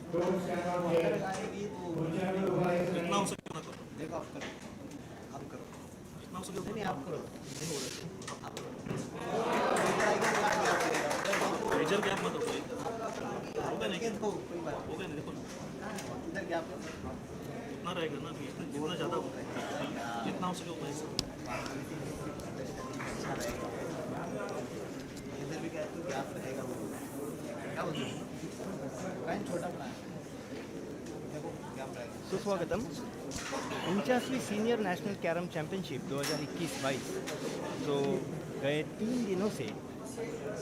जितना हो सके उतना करो। देखो आप करो, आप करो, जितना हो सके नहीं उतना आप करो, नहीं हो रहा, आप करो। मेजर गैप मत रखो। हो गया नहीं क्या? देखो कोई बात हो गया नहीं, देखो नहीं, इधर क्या आप उतना रहेगा ना अभी, जितना ज़्यादा हो जितना हो सके उतना हिस्सा। अच्छा रहेगा, इधर भी क्या है तो गैप रहेगा वो, क्या बोलते हैं लाइन छोटा बनाया, देखो गैप रहेगा। सुस्वागतम। 49वीं सीनियर नेशनल कैरम चैंपियनशिप 2021-22 जो गए 3 दिनों से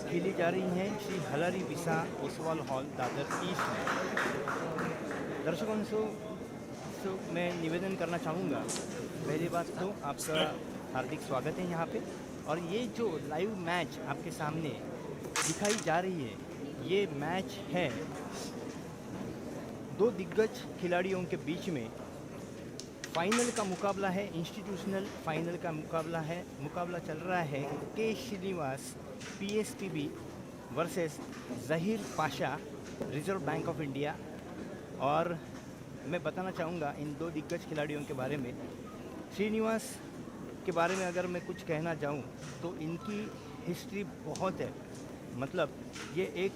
खेली जा रही हैं श्री हलारी विसा ओसवाल हॉल दादर ईस्ट में। दर्शकों से मैं निवेदन करना चाहूँगा, पहली बात तो आपका हार्दिक स्वागत है यहाँ पे। और ये जो लाइव मैच आपके सामने दिखाई जा रही है, ये मैच है दो दिग्गज खिलाड़ियों के बीच में। फाइनल का मुकाबला है, इंस्टीट्यूशनल फाइनल का मुकाबला है। मुकाबला चल रहा है के Srinivas PSPB versus Zaheer Pasha Reserve Bank of India. और मैं बताना चाहूँगा इन दो दिग्गज खिलाड़ियों के बारे में। श्रीनिवास के बारे में अगर मैं कुछ कहना चाहूँ तो इनकी हिस्ट्री बहुत है, मतलब ये एक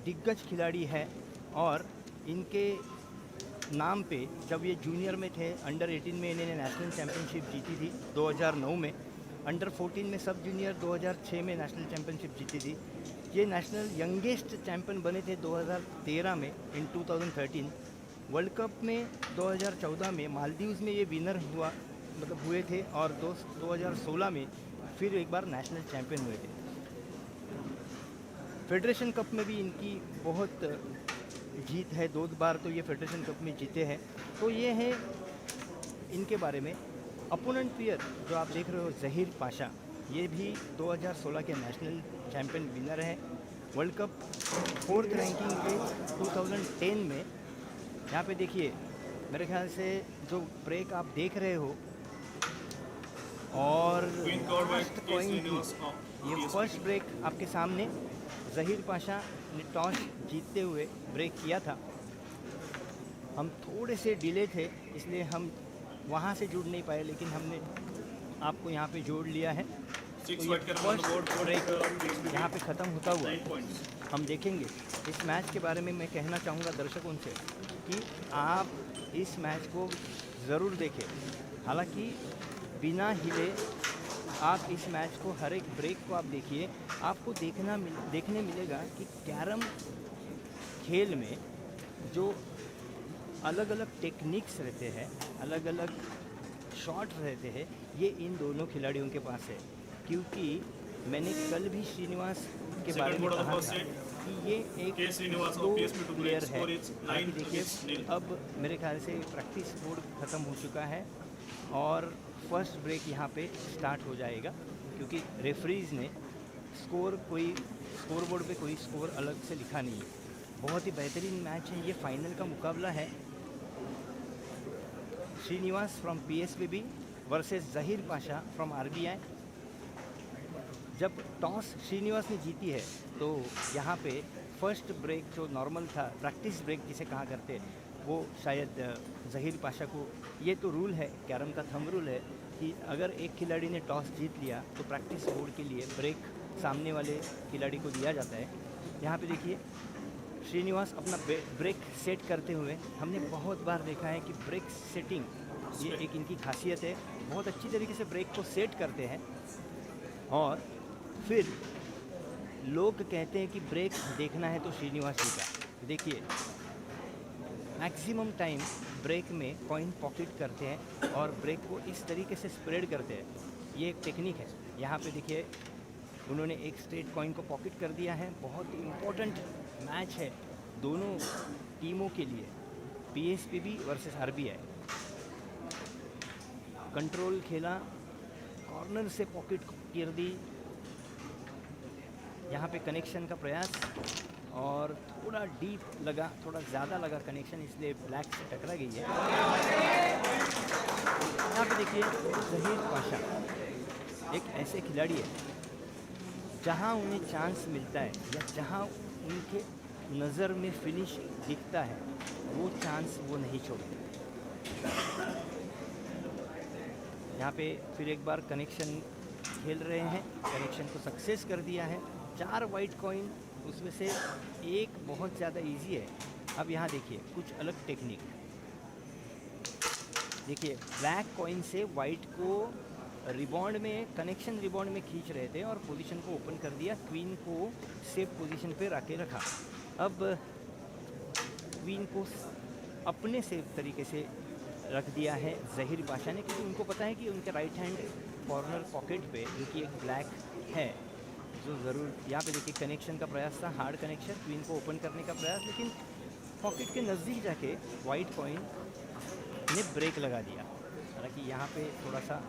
दिग्गज खिलाड़ी है। और इनके नाम पे जब ये जूनियर में थे, अंडर 18 में इन्होंने नेशनल चैम्पियनशिप जीती थी 2009 में, अंडर 14 में सब जूनियर 2006 में नेशनल चैम्पियनशिप जीती थी। ये नेशनल यंगेस्ट चैम्पियन बने थे 2013 में, इन 2013 वर्ल्ड कप में 2014 में मालदीव्स में ये विनर हुआ, मतलब हुए थे। और 2016 में फिर एक बार नेशनल चैम्पियन हुए थे। फेडरेशन कप में भी इनकी बहुत जीत है, 2 बार तो ये फेडरेशन कप में जीते हैं। तो ये है इनके बारे में। अपोनेंट प्लेयर जो आप देख रहे हो जहीर पाशा, ये भी 2016 के नेशनल चैम्पियन विनर है। वर्ल्ड कप 4th रैंकिंग पे 2010 में। यहाँ पे देखिए, मेरे ख्याल से जो ब्रेक आप देख रहे हो और फर्स्ट कॉइन की, ये फर्स्ट ब्रेक आपके सामने जहीर पाशा ने टॉस जीतते हुए ब्रेक किया था। हम थोड़े से डिले थे इसलिए हम वहाँ से जुड़ नहीं पाए, लेकिन हमने आपको यहाँ पे जोड़ लिया है। तो ये फर्स्ट ब्रेक यहाँ पे ख़त्म होता हुआ हम देखेंगे। इस मैच के बारे में मैं कहना चाहूँगा दर्शकों से कि आप इस मैच को ज़रूर देखें। हालांकि बिना हिले आप इस मैच को, हर एक ब्रेक को आप देखिए, आपको देखने मिलेगा कि कैरम खेल में जो अलग अलग टेक्निक्स रहते हैं, अलग अलग शॉट रहते हैं, ये इन दोनों खिलाड़ियों के पास है। क्योंकि मैंने कल भी श्रीनिवास के बारे में कहा था कि ये एक स्लो प्लेयर है। हालांकि देखिए, अब मेरे ख्याल से प्रैक्टिस मोड ख़त्म हो चुका है और फर्स्ट ब्रेक यहाँ पे स्टार्ट हो जाएगा, क्योंकि रेफरीज़ ने स्कोर बोर्ड पे कोई स्कोर अलग से लिखा नहीं है। बहुत ही बेहतरीन मैच है। ये फाइनल का मुकाबला है Srinivas from PSPB versus Zaheer Pasha from RBI। जब टॉस श्रीनिवास ने जीती है तो यहाँ पे फर्स्ट ब्रेक जो नॉर्मल था, प्रैक्टिस ब्रेक जिसे कहा करते, वो शायद जहीर पाशा को, ये तो रूल है, कैरम का थंब रूल है कि अगर एक खिलाड़ी ने टॉस जीत लिया तो प्रैक्टिस बोर्ड के लिए ब्रेक सामने वाले खिलाड़ी को दिया जाता है। यहाँ पे देखिए, श्रीनिवास अपना ब्रेक सेट करते हुए, हमने बहुत बार देखा है कि ब्रेक सेटिंग ये एक इनकी खासियत है। बहुत अच्छी तरीके से ब्रेक को सेट करते हैं और फिर लोग कहते हैं कि ब्रेक देखना है तो श्रीनिवास जी का। देखिए, मैक्सिमम टाइम ब्रेक में कॉइन पॉकेट करते हैं और ब्रेक को इस तरीके से स्प्रेड करते हैं। ये एक टेक्निक है। यहाँ पे देखिए, उन्होंने एक स्ट्रेट कॉइन को पॉकेट कर दिया है। बहुत इम्पोर्टेंट मैच है दोनों टीमों के लिए, PSPB वर्सेस RBI। कंट्रोल खेला, कॉर्नर से पॉकेट कर दी, यहाँ पे कनेक्शन का प्रयास और थोड़ा डीप लगा, थोड़ा ज़्यादा लगा कनेक्शन, इसलिए ब्लैक से टकरा गई है। यहाँ पे देखिए, जहीर पाशा एक ऐसे खिलाड़ी है जहाँ उन्हें चांस मिलता है या जहाँ उनके नज़र में फिनिश दिखता है वो चांस वो नहीं छोड़ते। यहाँ पे फिर एक बार कनेक्शन खेल रहे हैं, कनेक्शन को सक्सेस कर दिया है। 4 वाइट कॉइन, उसमें से एक बहुत ज़्यादा इजी है। अब यहाँ देखिए कुछ अलग टेक्निक, देखिए ब्लैक कॉइन से वाइट को रिबॉन्ड में, कनेक्शन रिबॉन्ड में खींच रहे थे और पोजीशन को ओपन कर दिया, क्वीन को सेफ पोजीशन पे रखे रखा। अब क्वीन को अपने सेफ तरीके से रख दिया है ज़हीर पाशा ने, क्योंकि उनको पता है कि उनके राइट हैंड कॉर्नर पॉकेट पे उनकी एक ब्लैक है जो ज़रूर, यहाँ पे देखिए कनेक्शन का प्रयास था, हार्ड कनेक्शन, क्वीन को ओपन करने का प्रयास, लेकिन पॉकेट के नज़दीक जाके वाइट कॉइन ने ब्रेक लगा दिया। हालांकि यहाँ पे थोड़ा सा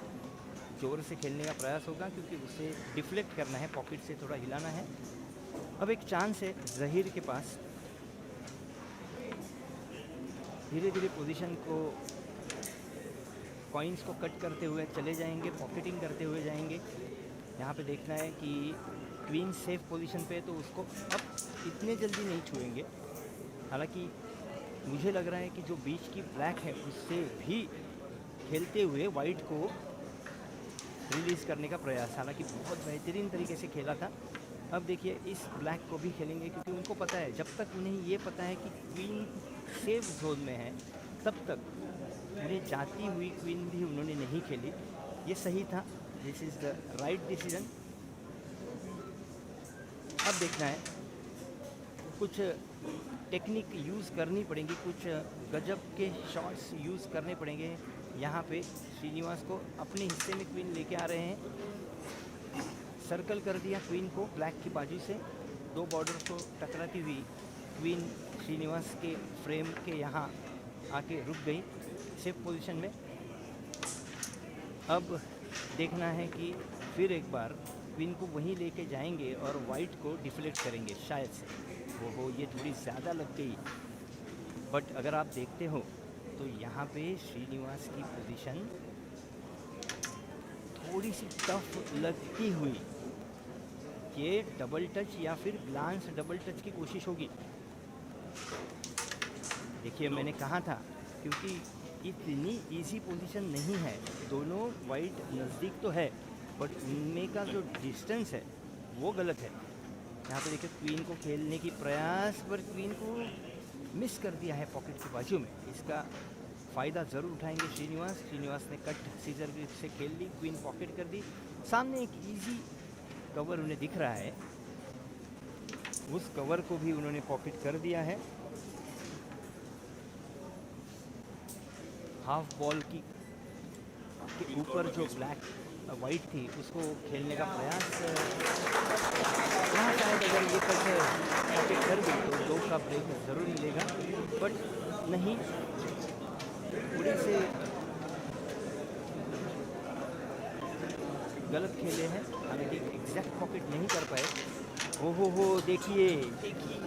जोर से खेलने का प्रयास होगा क्योंकि उसे डिफ्लेक्ट करना है, पॉकेट से थोड़ा हिलाना है। अब एक चांस है ज़हीर के पास, धीरे धीरे पोजीशन को, कॉइन्स को कट करते हुए चले जाएंगे, पॉकेटिंग करते हुए जाएंगे। यहाँ पे देखना है कि क्वीन सेफ पोजीशन पे है तो उसको अब इतने जल्दी नहीं छुएंगे। हालांकि मुझे लग रहा है कि जो बीच की ब्लैक है उससे भी खेलते हुए वाइट को रिलीज़ करने का प्रयास, हालांकि बहुत बेहतरीन तरीके से खेला था। अब देखिए इस ब्लैक को भी खेलेंगे क्योंकि उनको पता है, जब तक उन्हें ये पता है कि क्वीन सेफ जोन में है तब तक उन्हें जाती हुई क्वीन भी उन्होंने नहीं खेली। ये सही था, this is the right decision. अब देखना है कुछ टेक्निक यूज़ करनी पड़ेंगी, कुछ गजब के शॉट्स यूज़ करने पड़ेंगे। यहाँ पे श्रीनिवास को अपने हिस्से में क्वीन लेके आ रहे हैं, सर्कल कर दिया क्वीन को ब्लैक की बाजू से, 2 बॉर्डर को टकराती हुई क्वीन श्रीनिवास के फ्रेम के यहाँ आके रुक गई सेफ पोजीशन में। अब देखना है कि फिर एक बार क्वीन को वहीं लेके जाएंगे और वाइट को डिफ्लेक्ट करेंगे शायद से। वो ये थोड़ी ज़्यादा लग गई, बट अगर आप देखते हो तो यहाँ पे श्रीनिवास की पोजीशन थोड़ी सी टफ लगती हुई, ये डबल टच या फिर ग्लांस डबल टच की कोशिश होगी। देखिए मैंने कहा था, क्योंकि इतनी इजी पोजीशन नहीं है, दोनों वाइट नज़दीक तो है बट उनमें का जो डिस्टेंस है वो गलत है। यहाँ पे देखिए क्वीन को खेलने की प्रयास पर क्वीन को मिस कर दिया है पॉकेट की बाजू में। इसका फ़ायदा ज़रूर उठाएंगे श्रीनिवास ने कट सीजर ग्रिप से खेल ली, क्वीन पॉकेट कर दी। सामने एक इजी कवर उन्हें दिख रहा है, उस कवर को भी उन्होंने पॉकेट कर दिया है। हाफ बॉल के ऊपर जो ब्लैक वाइट थी उसको खेलने का प्रयास, यहाँ शायद अगर ये कट पॉकेट कर दी तो 2 का ब्रेक ज़रूर मिलेगा, बट नहीं, थोड़े से गलत खेले हैं, हालांकि एग्जैक्ट पॉकेट नहीं कर पाए। हो देखिए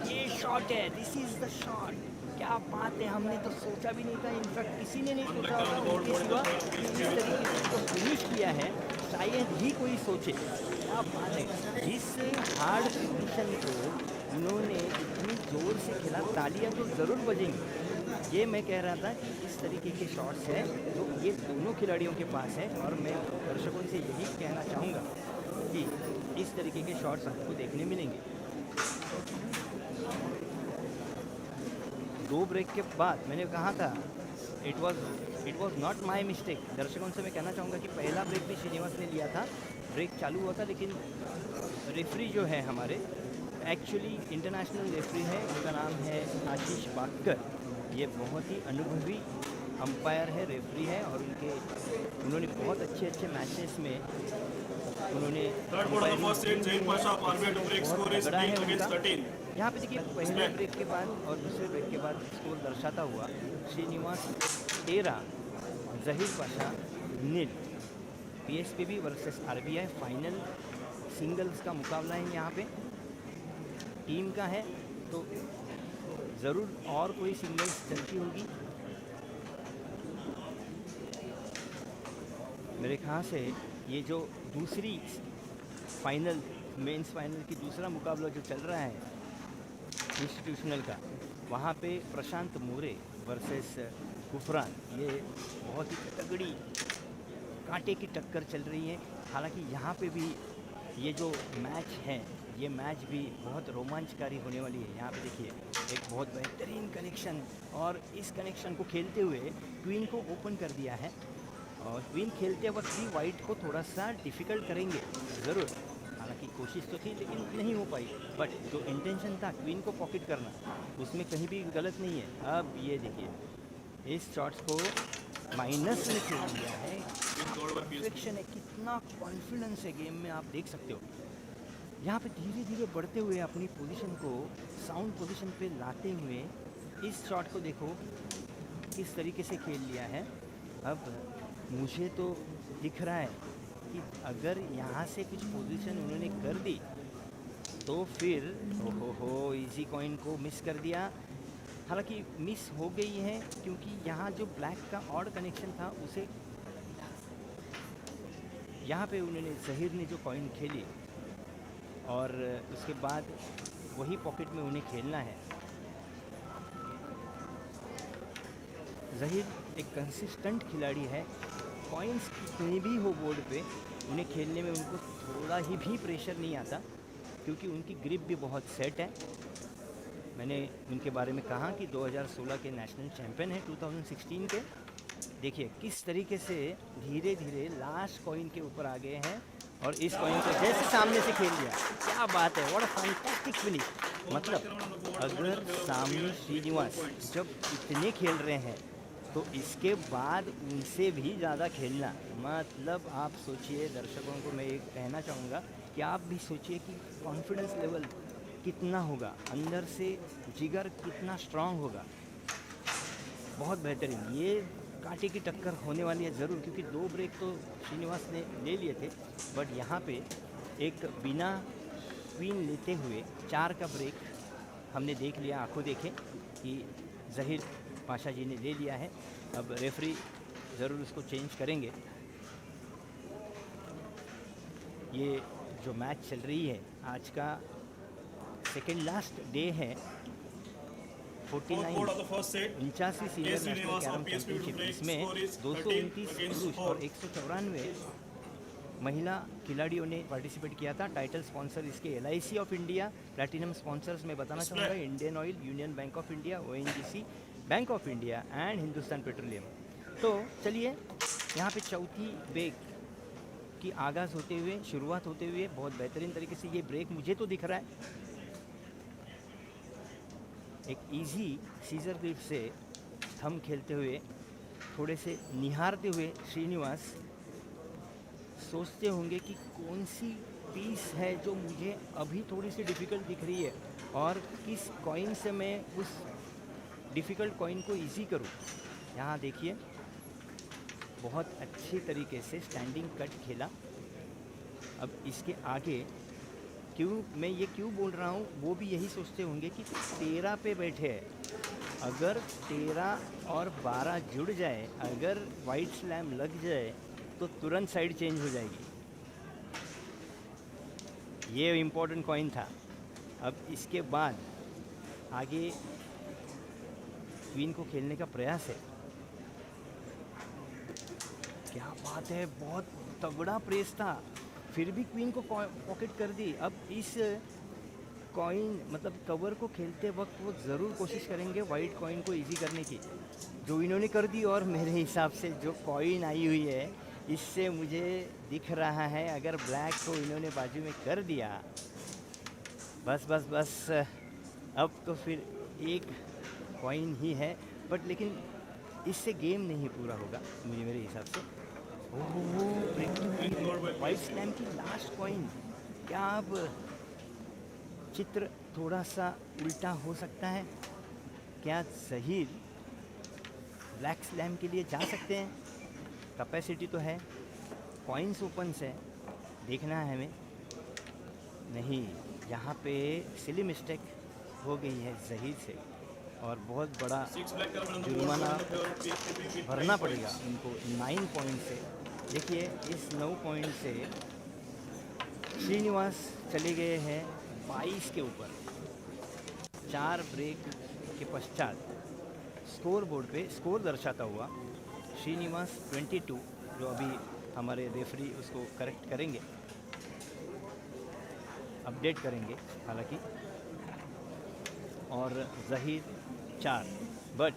ये शॉट है, दिस इज़ द शॉट, क्या बात है, हमने तो सोचा भी नहीं था, इनफैक्ट किसी ने नहीं सोचा होगा उनके सिवा कि इस तरीके से इसको फिनिश किया है, शायद ही कोई सोचे। क्या बात है, इस हार्ड पोजीशन को उन्होंने इतनी ज़ोर से खेला, तालियां तो ज़रूर बजेंगी। ये मैं कह रहा था कि इस तरीके के शॉट्स हैं जो ये दोनों खिलाड़ियों के पास है, और मैं दर्शकों से यही कहना चाहूँगा कि इस तरीके के शॉट्स आपको देखने मिलेंगे। 2 ब्रेक के बाद मैंने कहा था, it was not my mistake. दर्शकों से मैं कहना चाहूँगा कि पहला ब्रेक भी श्रीनिवास ने लिया था, ब्रेक चालू हुआ था, लेकिन रेफरी जो है हमारे, एक्चुअली इंटरनेशनल रेफरी है, उनका नाम है आशीष बाकर। ये बहुत ही अनुभवी अंपायर है, रेफरी है, और उन्होंने बहुत अच्छे मैचेस में उन्होंने बड़ा है उनका। यहाँ पे देखिए पहले ब्रेक के बाद और दूसरे ब्रेक के बाद स्कोर दर्शाता हुआ Srinivas 13, Zaheer Pasha 0। PSPB versus RBI final singles का मुकाबला है, यहाँ पे टीम का है तो ज़रूर और कोई सिंगल्स चलती होगी। मेरे ख्याल से ये जो दूसरी फाइनल, मेंस फाइनल की दूसरा मुकाबला जो चल रहा है, इंस्टीट्यूशनल का, वहाँ पे प्रशांत मोरे वर्सेस गुफरान, ये बहुत ही तगड़ी कांटे की टक्कर चल रही है। हालांकि यहाँ पे भी ये जो मैच है, ये मैच भी बहुत रोमांचकारी होने वाली है। यहाँ पे देखिए एक बहुत बेहतरीन कनेक्शन, और इस कनेक्शन को खेलते हुए क्वीन को ओपन कर दिया है, और क्वीन खेलते वक्त भी वाइट को थोड़ा सा डिफ़िकल्ट करेंगे ज़रूर। हालांकि कोशिश तो थी लेकिन नहीं हो पाई, बट जो इंटेंशन था क्वीन को पॉकेट करना, उसमें कहीं भी गलत नहीं है। अब ये देखिए इस शॉट्स को माइनस में खेल दिया है, परफेक्शन है, कितना कॉन्फिडेंस है गेम में, आप देख सकते हो। यहाँ पे धीरे धीरे बढ़ते हुए अपनी पोजीशन को साउंड पोजीशन पे लाते हुए इस शॉट को देखो किस तरीके से खेल लिया है। अब मुझे तो दिख रहा है कि अगर यहाँ से कुछ पोजीशन उन्होंने कर दी तो फिर ओहो इजी कॉइन को मिस कर दिया। हालांकि मिस हो गई है क्योंकि यहाँ जो ब्लैक का ऑड कनेक्शन था उसे, यहाँ पे उन्होंने ज़हीर ने जो कॉइन खेली और उसके बाद वही पॉकेट में उन्हें खेलना है। ज़हीर एक कंसिस्टेंट खिलाड़ी है, कॉइन्स कितने भी हो बोर्ड पे उन्हें खेलने में उनको थोड़ा ही भी प्रेशर नहीं आता, क्योंकि उनकी ग्रिप भी बहुत सेट है। मैंने उनके बारे में कहा कि 2016 के नेशनल चैम्पियन है 2016 के। देखिए किस तरीके से धीरे धीरे लास्ट कॉइन के ऊपर आ गए हैं, और इस कॉइन को जैसे सामने से खेल दिया, क्या बात है, व्हाट अ फैंटास्टिक फिनिश। मतलब अगर सामने श्रीनिवास जब इतने खेल रहे हैं तो इसके बाद उनसे भी ज़्यादा खेलना, मतलब आप सोचिए, दर्शकों को मैं एक कहना चाहूँगा कि आप भी सोचिए कि कॉन्फिडेंस लेवल कितना होगा, अंदर से जिगर कितना स्ट्रांग होगा। बहुत बेहतरीन, ये कांटे की टक्कर होने वाली है ज़रूर, क्योंकि 2 ब्रेक तो श्रीनिवास ने ले लिए थे, बट यहाँ पे एक बिना क्वीन लेते हुए 4 का ब्रेक हमने देख लिया, आंखों देखें कि ज़हीर पाशा जी ने ले लिया है। अब रेफरी ज़रूर उसको चेंज करेंगे। ये जो मैच चल रही है आज का सेकेंड लास्ट डे है, 49 सीनियर नेशनल कैरम चैंपियनशिप। इसमें 229 पुरुष और 194 महिला खिलाड़ियों ने पार्टिसिपेट किया था। टाइटल स्पॉन्सर इसके LIC of India, platinum sponsors में बताना चाहूँगा Indian Oil, Union Bank of India, ONGC, Bank of India and Hindustan petroleum. तो चलिए यहाँ पे चौथी ब्रेक की आगाज़ होते हुए, शुरुआत होते हुए बहुत बेहतरीन तरीके से ये ब्रेक मुझे तो दिख रहा है। एक इजी सीजर ग्रिप से थंब खेलते हुए, थोड़े से निहारते हुए श्रीनिवास सोचते होंगे कि कौन सी पीस है जो मुझे अभी थोड़ी सी डिफ़िकल्ट दिख रही है, और किस कॉइन से मैं उस डिफ़िकल्ट कॉइन को इजी करूं। यहाँ देखिए बहुत अच्छी तरीके से स्टैंडिंग कट खेला। अब इसके आगे मैं ये क्यों बोल रहा हूँ, वो भी यही सोचते होंगे कि 13 पे बैठे हैं, अगर 13 और 12 जुड़ जाए, अगर वाइट स्लैम लग जाए तो तुरंत साइड चेंज हो जाएगी। ये इम्पोर्टेंट कॉइन था। अब इसके बाद आगे क्वीन को खेलने का प्रयास है। क्या बात है, बहुत तगड़ा प्रेस था, फिर भी क्वीन को पॉकेट कर दी। अब इस कॉइन मतलब कवर को खेलते वक्त वो ज़रूर कोशिश करेंगे वाइट कॉइन को इजी करने की, जो इन्होंने कर दी। और मेरे हिसाब से जो कॉइन आई हुई है, इससे मुझे दिख रहा है अगर ब्लैक को इन्होंने बाजू में कर दिया, बस बस बस, अब तो फिर एक कॉइन ही है, बट लेकिन इससे गेम नहीं पूरा होगा मेरे हिसाब से। वाइट स्लैम की लास्ट कॉइन, क्या अब चित्र थोड़ा सा उल्टा हो सकता है? क्या ज़हीर ब्लैक स्लैम के लिए जा सकते हैं? कैपेसिटी तो है, कॉइन्स ओपन से देखना है हमें। नहीं, यहाँ पे सिली मिस्टेक हो गई है ज़हीर से, और बहुत बड़ा जुर्माना भरना पड़ेगा उनको 9 पॉइंट से। देखिए इस 9 पॉइंट से श्रीनिवास चले गए हैं 22 के ऊपर। 4 ब्रेक के पश्चात स्कोर बोर्ड पे स्कोर दर्शाता हुआ श्रीनिवास 22, जो अभी हमारे रेफरी उसको करेक्ट करेंगे, अपडेट करेंगे हालांकि, और जहीर 4। बट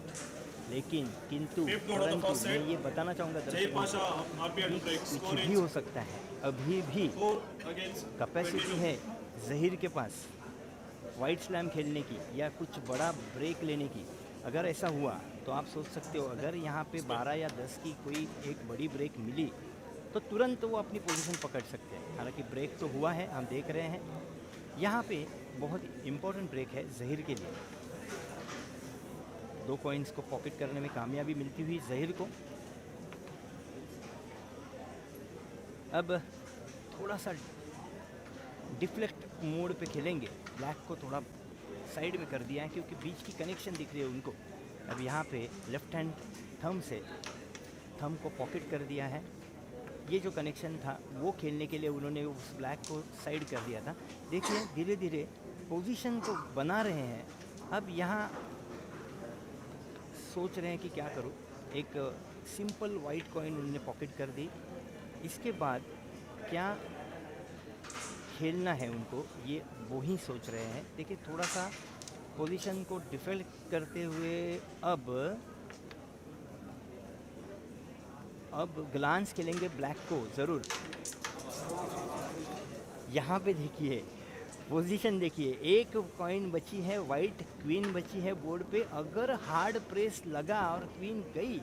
लेकिन किंतु परंतु मैं ये बताना चाहूँगा दर्शकों को कि कुछ भी हो सकता है। अभी भी कैपेसिटी है जहीर के पास वाइड स्लैम खेलने की या कुछ बड़ा ब्रेक लेने की। अगर ऐसा हुआ तो आप सोच सकते हो, अगर यहाँ पे 12 या 10 की कोई एक बड़ी ब्रेक मिली तो तुरंत वो अपनी पोजीशन पकड़ सकते हैं। हालांकि ब्रेक तो हुआ है, हम देख रहे हैं यहाँ पे बहुत इम्पोर्टेंट ब्रेक है जहीर के लिए। 2 कॉइन्स को पॉकेट करने में कामयाबी मिलती हुई जहीर को। अब थोड़ा सा डिफ्लेक्ट मोड पे खेलेंगे। ब्लैक को थोड़ा साइड में कर दिया है क्योंकि बीच की कनेक्शन दिख रही है उनको। अब यहाँ पे लेफ्ट हैंड थंब से थंब को पॉकेट कर दिया है। ये जो कनेक्शन था वो खेलने के लिए उन्होंने उस ब्लैक को साइड कर दिया था। देखिए धीरे धीरे पोजीशन को बना रहे हैं। अब यहाँ सोच रहे हैं कि क्या करूँ। एक सिंपल वाइट कॉइन उन्होंने पॉकेट कर दी। इसके बाद क्या खेलना है उनको, ये वो ही सोच रहे हैं। देखिए थोड़ा सा पोजीशन को डिफेंड करते हुए अब ग्लांस खेलेंगे ब्लैक को ज़रूर। यहाँ पे देखिए पोजीशन देखिए, एक कॉइन बची है, वाइट क्वीन बची है बोर्ड पे। अगर हार्ड प्रेस लगा और क्वीन गई,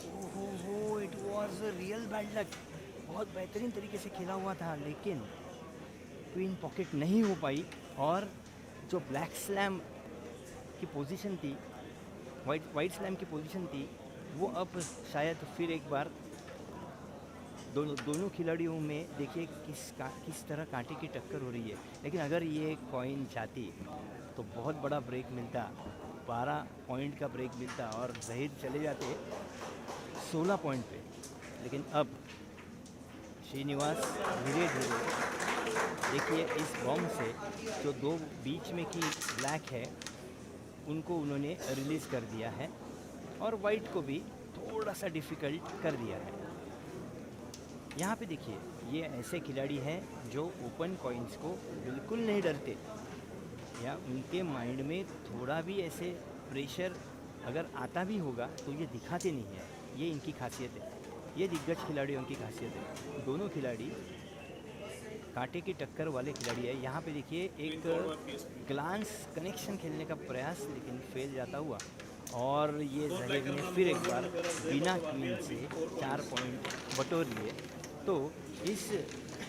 ओहो, it was real bad luck. बहुत बेहतरीन तरीके से खेला हुआ था, लेकिन क्वीन पॉकेट नहीं हो पाई। और जो ब्लैक स्लैम की पोजीशन थी, वाइट स्लैम की पोजीशन थी, वो अब शायद फिर एक बार दोनों खिलाड़ियों में देखिए किस तरह कांटे की टक्कर हो रही है। लेकिन अगर ये कॉइन जाती तो बहुत बड़ा ब्रेक मिलता, 12 पॉइंट का ब्रेक मिलता और जहीर चले जाते 16 पॉइंट पे। लेकिन अब श्रीनिवास धीरे धीरे देखिए इस बॉम्ब से जो 2 बीच में की ब्लैक है उनको उन्होंने रिलीज़ कर दिया है और वाइट को भी थोड़ा सा डिफ़िकल्ट कर दिया है। यहाँ पे देखिए ये ऐसे खिलाड़ी हैं जो ओपन कॉइन्स को बिल्कुल नहीं डरते, या उनके माइंड में थोड़ा भी ऐसे प्रेशर अगर आता भी होगा तो ये दिखाते नहीं है। ये इनकी खासियत है, ये दिग्गज खिलाड़ियों की खासियत है। दोनों खिलाड़ी कांटे की टक्कर वाले खिलाड़ी है। यहाँ पे देखिए एक ग्लांस कनेक्शन खेलने का प्रयास लेकिन फेल जाता हुआ, और ये जहीर ने फिर एक बार बिना क्वीन से 4 पॉइंट बटोर लिए। तो इस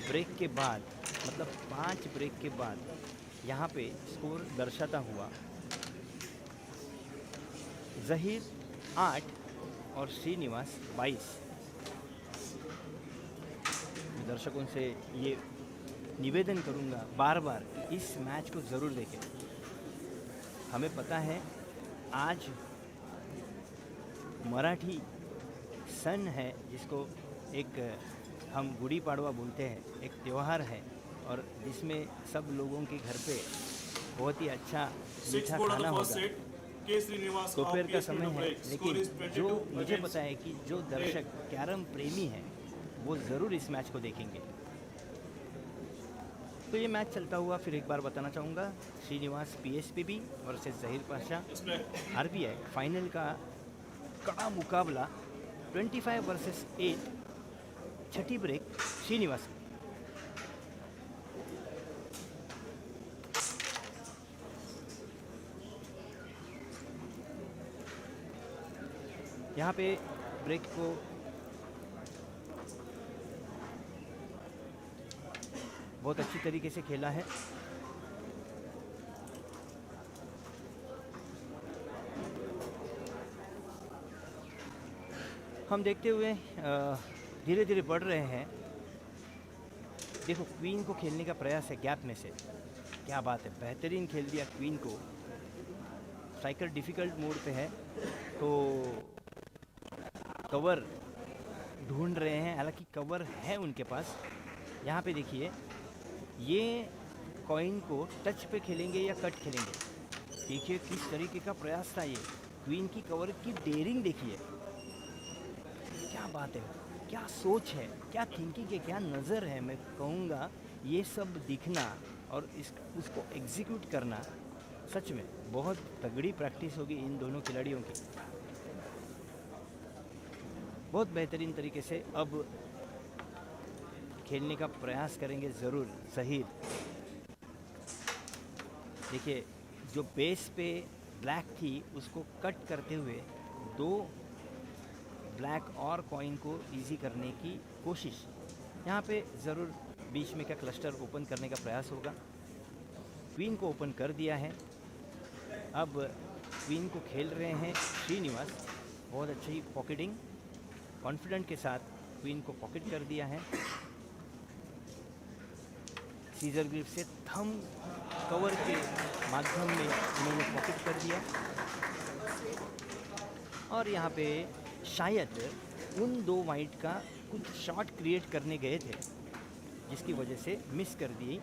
ब्रेक के बाद, मतलब 5 ब्रेक के बाद, यहाँ पे स्कोर दर्शाता हुआ जहीर 8 और श्रीनिवास 22। दर्शकों से ये निवेदन करूँगा बार बार कि इस मैच को ज़रूर देखें। हमें पता है आज मराठी सन है, जिसको एक हम गुड़ी पाड़वा बोलते हैं, एक त्यौहार है, और जिसमें सब लोगों के घर पे बहुत ही अच्छा मीठा खाना होगा। दोपहर का समय है, लेकिन जो मुझे पता है कि जो दर्शक कैरम प्रेमी हैं वो ज़रूर इस मैच को देखेंगे। तो ये मैच चलता हुआ फिर एक बार बताना चाहूँगा, Srinivas PSPB versus Zaheer Pasha RBI final का कड़ा मुकाबला 25 वर्सेस 8, छठी ब्रेक श्रीनिवास। यहाँ पे ब्रेक को बहुत अच्छी तरीके से खेला है। हम देखते हुए धीरे धीरे बढ़ रहे हैं। देखो क्वीन को खेलने का प्रयास है गैप में से, क्या बात है, बेहतरीन खेल दिया क्वीन को। स्ट्राइकर डिफ़िकल्ट मोड पे है तो कवर ढूंढ रहे हैं, हालांकि कवर है उनके पास। यहाँ पे देखिए ये कॉइन को टच पे खेलेंगे या कट खेलेंगे। देखिए किस तरीके का प्रयास था ये, क्वीन की कवर की डेयरिंग देखिए, क्या बात है, क्या सोच है, क्या थिंकिंग है, क्या नज़र है। मैं कहूँगा ये सब दिखना और उसको एग्जीक्यूट करना सच में बहुत तगड़ी प्रैक्टिस होगी इन दोनों खिलाड़ियों की। बहुत बेहतरीन तरीके से अब खेलने का प्रयास करेंगे ज़रूर ज़हीर। देखिए जो बेस पे ब्लैक थी उसको कट करते हुए दो ब्लैक और कॉइन को इजी करने की कोशिश। यहाँ पे ज़रूर बीच में का क्लस्टर ओपन करने का प्रयास होगा। क्वीन को ओपन कर दिया है, अब क्वीन को खेल रहे हैं श्रीनिवास। बहुत अच्छी पॉकेटिंग, कॉन्फिडेंट के साथ क्वीन को पॉकेट कर दिया है। सीजर ग्रिप से थंब कवर के माध्यम में उन्होंने पॉकेट कर दिया और यहाँ पे शायद उन दो वाइट का कुछ शॉट क्रिएट करने गए थे जिसकी वजह से मिस कर दी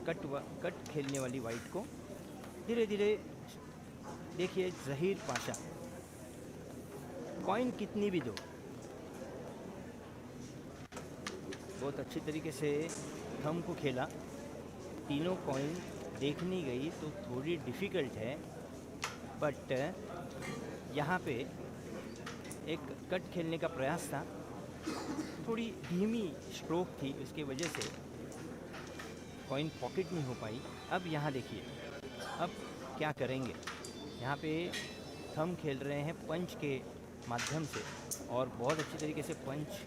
कट खेलने वाली वाइट को। धीरे धीरे देखिए ज़हीर पाशा कॉइन कितनी भी दो, बहुत अच्छी तरीके से थंब को खेला। तीनों कॉइन देखनी गई तो थोड़ी डिफ़िकल्ट है, बट यहाँ पे एक कट खेलने का प्रयास था, थोड़ी धीमी स्ट्रोक थी, उसकी वजह से कॉइन पॉकेट नहीं हो पाई। अब यहाँ देखिए अब क्या करेंगे, यहाँ पे थंब खेल रहे हैं पंच के माध्यम से और बहुत अच्छी तरीके से पंच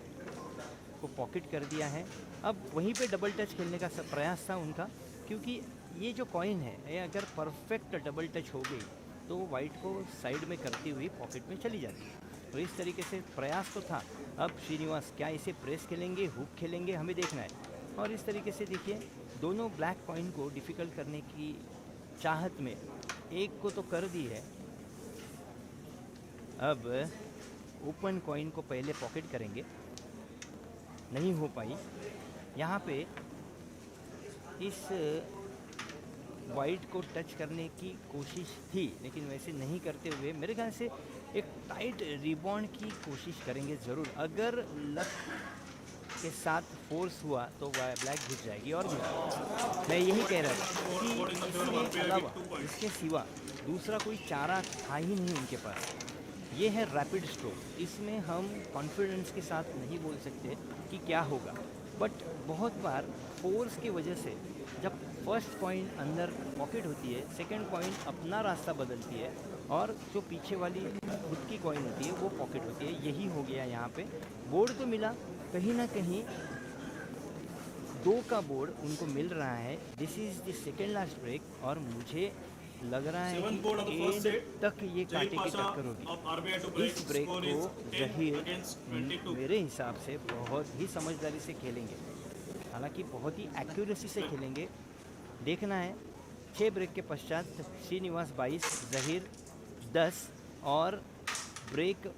को पॉकेट कर दिया है। अब वहीं पे डबल टच खेलने का प्रयास था उनका, क्योंकि ये जो कॉइन है ये अगर परफेक्ट डबल टच हो गई तो वाइट को साइड में करती हुई पॉकेट में चली जाती है। तो इस तरीके से प्रयास तो था। अब श्रीनिवास क्या इसे प्रेस खेलेंगे, हुक खेलेंगे, हमें देखना है। और इस तरीके से देखिए दोनों ब्लैक कॉइन को डिफ़िकल्ट करने की चाहत में एक को तो कर दी है, अब ओपन कॉइन को पहले पॉकेट करेंगे, नहीं हो पाई। यहाँ पे इस वाइट को टच करने की कोशिश थी लेकिन वैसे नहीं करते हुए मेरे ख्याल से एक टाइट रिबॉन्ड की कोशिश करेंगे ज़रूर। अगर लक के साथ फोर्स हुआ तो ब्लैक घुस जाएगी। और भी मैं यही कह रहा था कि इसके अलावा इसके सिवा दूसरा कोई चारा था ही नहीं उनके पास। ये है रैपिड स्ट्रोक, इसमें हम कॉन्फिडेंस के साथ नहीं बोल सकते कि क्या होगा, बट बहुत बार फोर्स की वजह से जब फर्स्ट कॉइन अंदर पॉकेट होती है, सेकंड कॉइन अपना रास्ता बदलती है और जो पीछे वाली खुद की कॉइन होती है वो पॉकेट होती है। यही हो गया यहाँ पे। बोर्ड तो मिला, कहीं ना कहीं 2 का बोर्ड उनको मिल रहा है। This is the second last break और मुझे लग रहा है कि एंड तक ये कांटे की टक्कर होगी। इस ब्रेक को ज़हीर मेरे हिसाब से बहुत ही समझदारी से खेलेंगे, हालांकि बहुत ही एक्यूरेसी से खेलेंगे। देखना है 6 ब्रेक के पश्चात श्रीनिवास 22, ज़हीर 10 और ब्रेक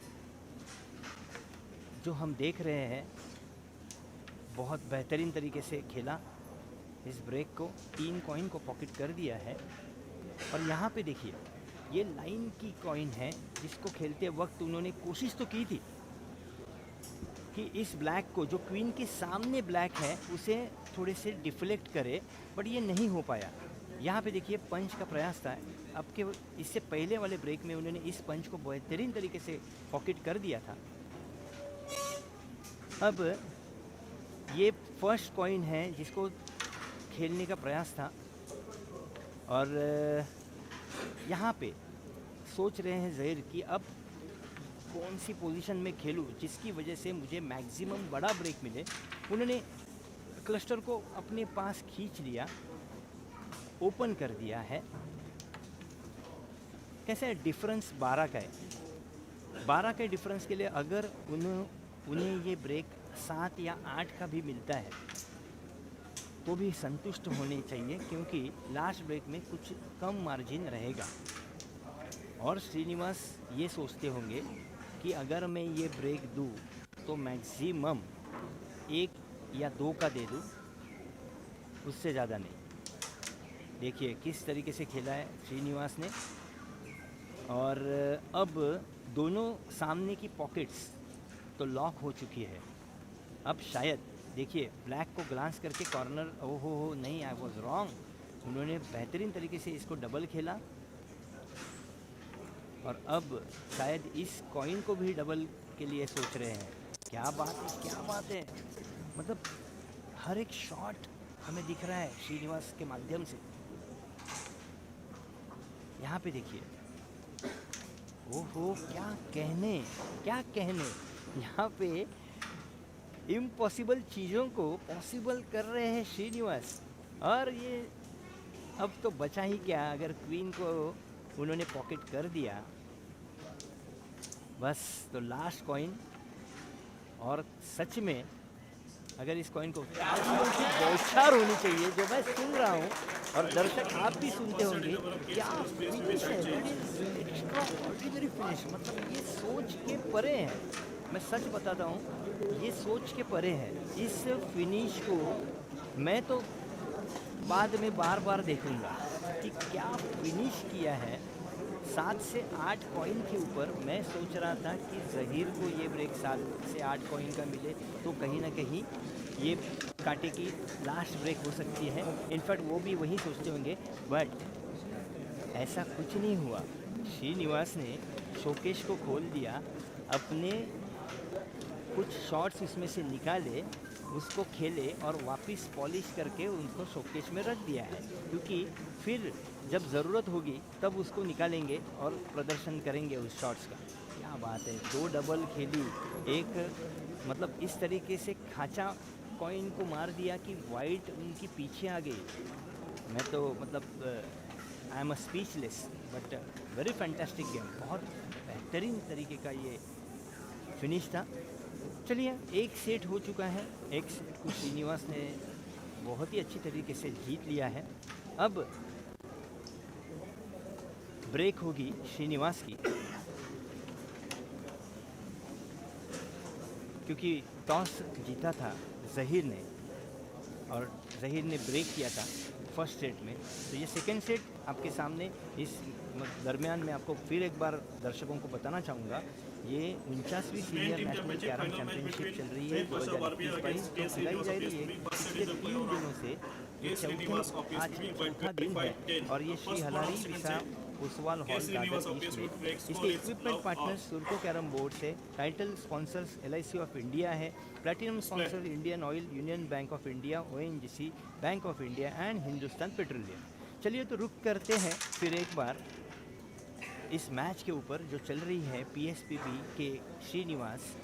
जो हम देख रहे हैं बहुत बेहतरीन तरीके से खेला इस ब्रेक को। 3 कॉइन को पॉकेट कर दिया है और यहाँ पे देखिए ये लाइन की कॉइन है जिसको खेलते वक्त उन्होंने कोशिश तो की थी कि इस ब्लैक को जो क्वीन के सामने ब्लैक है उसे थोड़े से डिफ्लेक्ट करे, बट ये नहीं हो पाया। यहाँ पे देखिए पंच का प्रयास था। अब के इससे पहले वाले ब्रेक में उन्होंने इस पंच को बेहतरीन तरीके से पॉकेट कर दिया था। अब ये फर्स्ट कॉइन है जिसको खेलने का प्रयास था और यहाँ पे सोच रहे हैं ज़हीर कि अब कौन सी पोजीशन में खेलूँ जिसकी वजह से मुझे मैक्सिमम बड़ा ब्रेक मिले। उन्होंने क्लस्टर को अपने पास खींच लिया, ओपन कर दिया है। कैसे डिफरेंस 12 का है, 12 के डिफरेंस के लिए अगर उन्हें ये ब्रेक 7 या 8 का भी मिलता है तो भी संतुष्ट होने चाहिए, क्योंकि लास्ट ब्रेक में कुछ कम मार्जिन रहेगा। और श्रीनिवास ये सोचते होंगे कि अगर मैं ये ब्रेक दूँ तो मैक्सिमम 1 या 2 का दे दूँ, उससे ज़्यादा नहीं। देखिए किस तरीके से खेला है श्रीनिवास ने। और अब दोनों सामने की पॉकेट्स तो लॉक हो चुकी है। अब शायद देखिए ब्लैक को ग्लांस करके कॉर्नर, ओहो हो नहीं, आई वॉज रॉन्ग। उन्होंने बेहतरीन तरीके से इसको डबल खेला और अब शायद इस कॉइन को भी डबल के लिए सोच रहे हैं। क्या बात है, क्या बात है, मतलब हर एक शॉट हमें दिख रहा है श्रीनिवास के माध्यम से। यहाँ पे देखिए, ओहो क्या कहने, क्या कहने, यहाँ पे इम्पॉसिबल चीज़ों को पॉसिबल कर रहे हैं श्रीनिवास। और ये अब तो बचा ही क्या, अगर क्वीन को उन्होंने पॉकेट कर दिया बस, तो लास्ट कॉइन। और सच में अगर इस कॉइन को बौछार होनी चाहिए, जो मैं सुन रहा हूँ और दर्शक आप भी सुनते होंगे, क्या फिनिश है, एक्स्ट्राऑर्डिनरी फिनिश, मतलब ये सोच के परे है। मैं सच बताता हूँ, ये सोच के परे है। इस फिनिश को मैं तो बाद में बार बार देखूंगा कि क्या फिनिश किया है। 7 से 8 कॉइन के ऊपर मैं सोच रहा था कि ज़हीर को ये ब्रेक 7 से 8 कॉइन का मिले तो कहीं ना कहीं ये कांटे की लास्ट ब्रेक हो सकती है। इनफैक्ट वो भी वही सोचते होंगे, बट ऐसा कुछ नहीं हुआ। श्रीनिवास ने शोकेश को खोल दिया, अपने कुछ शॉट्स इसमें से निकाले, उसको खेले और वापस पॉलिश करके उनको शोकेश में रख दिया है, क्योंकि फिर जब ज़रूरत होगी तब उसको निकालेंगे और प्रदर्शन करेंगे उस शॉट्स का। क्या बात है, 2 डबल खेली, एक मतलब इस तरीके से खाचा कॉइन को मार दिया कि वाइट उनकी पीछे आ गई। मैं तो मतलब I am a speechless, but very fantastic game, बहुत बेहतरीन तरीके का ये फिनिश था। चलिए, एक सेट हो चुका है, एक सेट को श्रीनिवास ने बहुत ही अच्छी तरीके से जीत लिया है। अब ब्रेक होगी श्रीनिवास की, क्योंकि टॉस जीता था ज़हीर ने और ज़हीर ने ब्रेक किया था फर्स्ट सेट में। तो ये सेकेंड सेट आपके सामने, इस दरमियान में आपको फिर एक बार दर्शकों को बताना चाहूँगा, ये 49वीं सीनियर नेशनल कैरम चैंपियनशिप चल रही है 2021-22, तो बुलाई जा रही है पिछले 3 दिनों से। आज चौथा दिन है और ये श्री हलारी विसा ओसवाल हॉल दादर ईस्ट में। इसके equipment partners Surco carrom board से, title sponsors LIC of India है, platinum sponsor Indian Oil, Union Bank of India, ONGC, Bank of India and Hindustan Petroleum. चलिए तो रुक करते हैं फिर एक बार इस मैच के ऊपर जो चल रही है PSPB के श्रीनिवास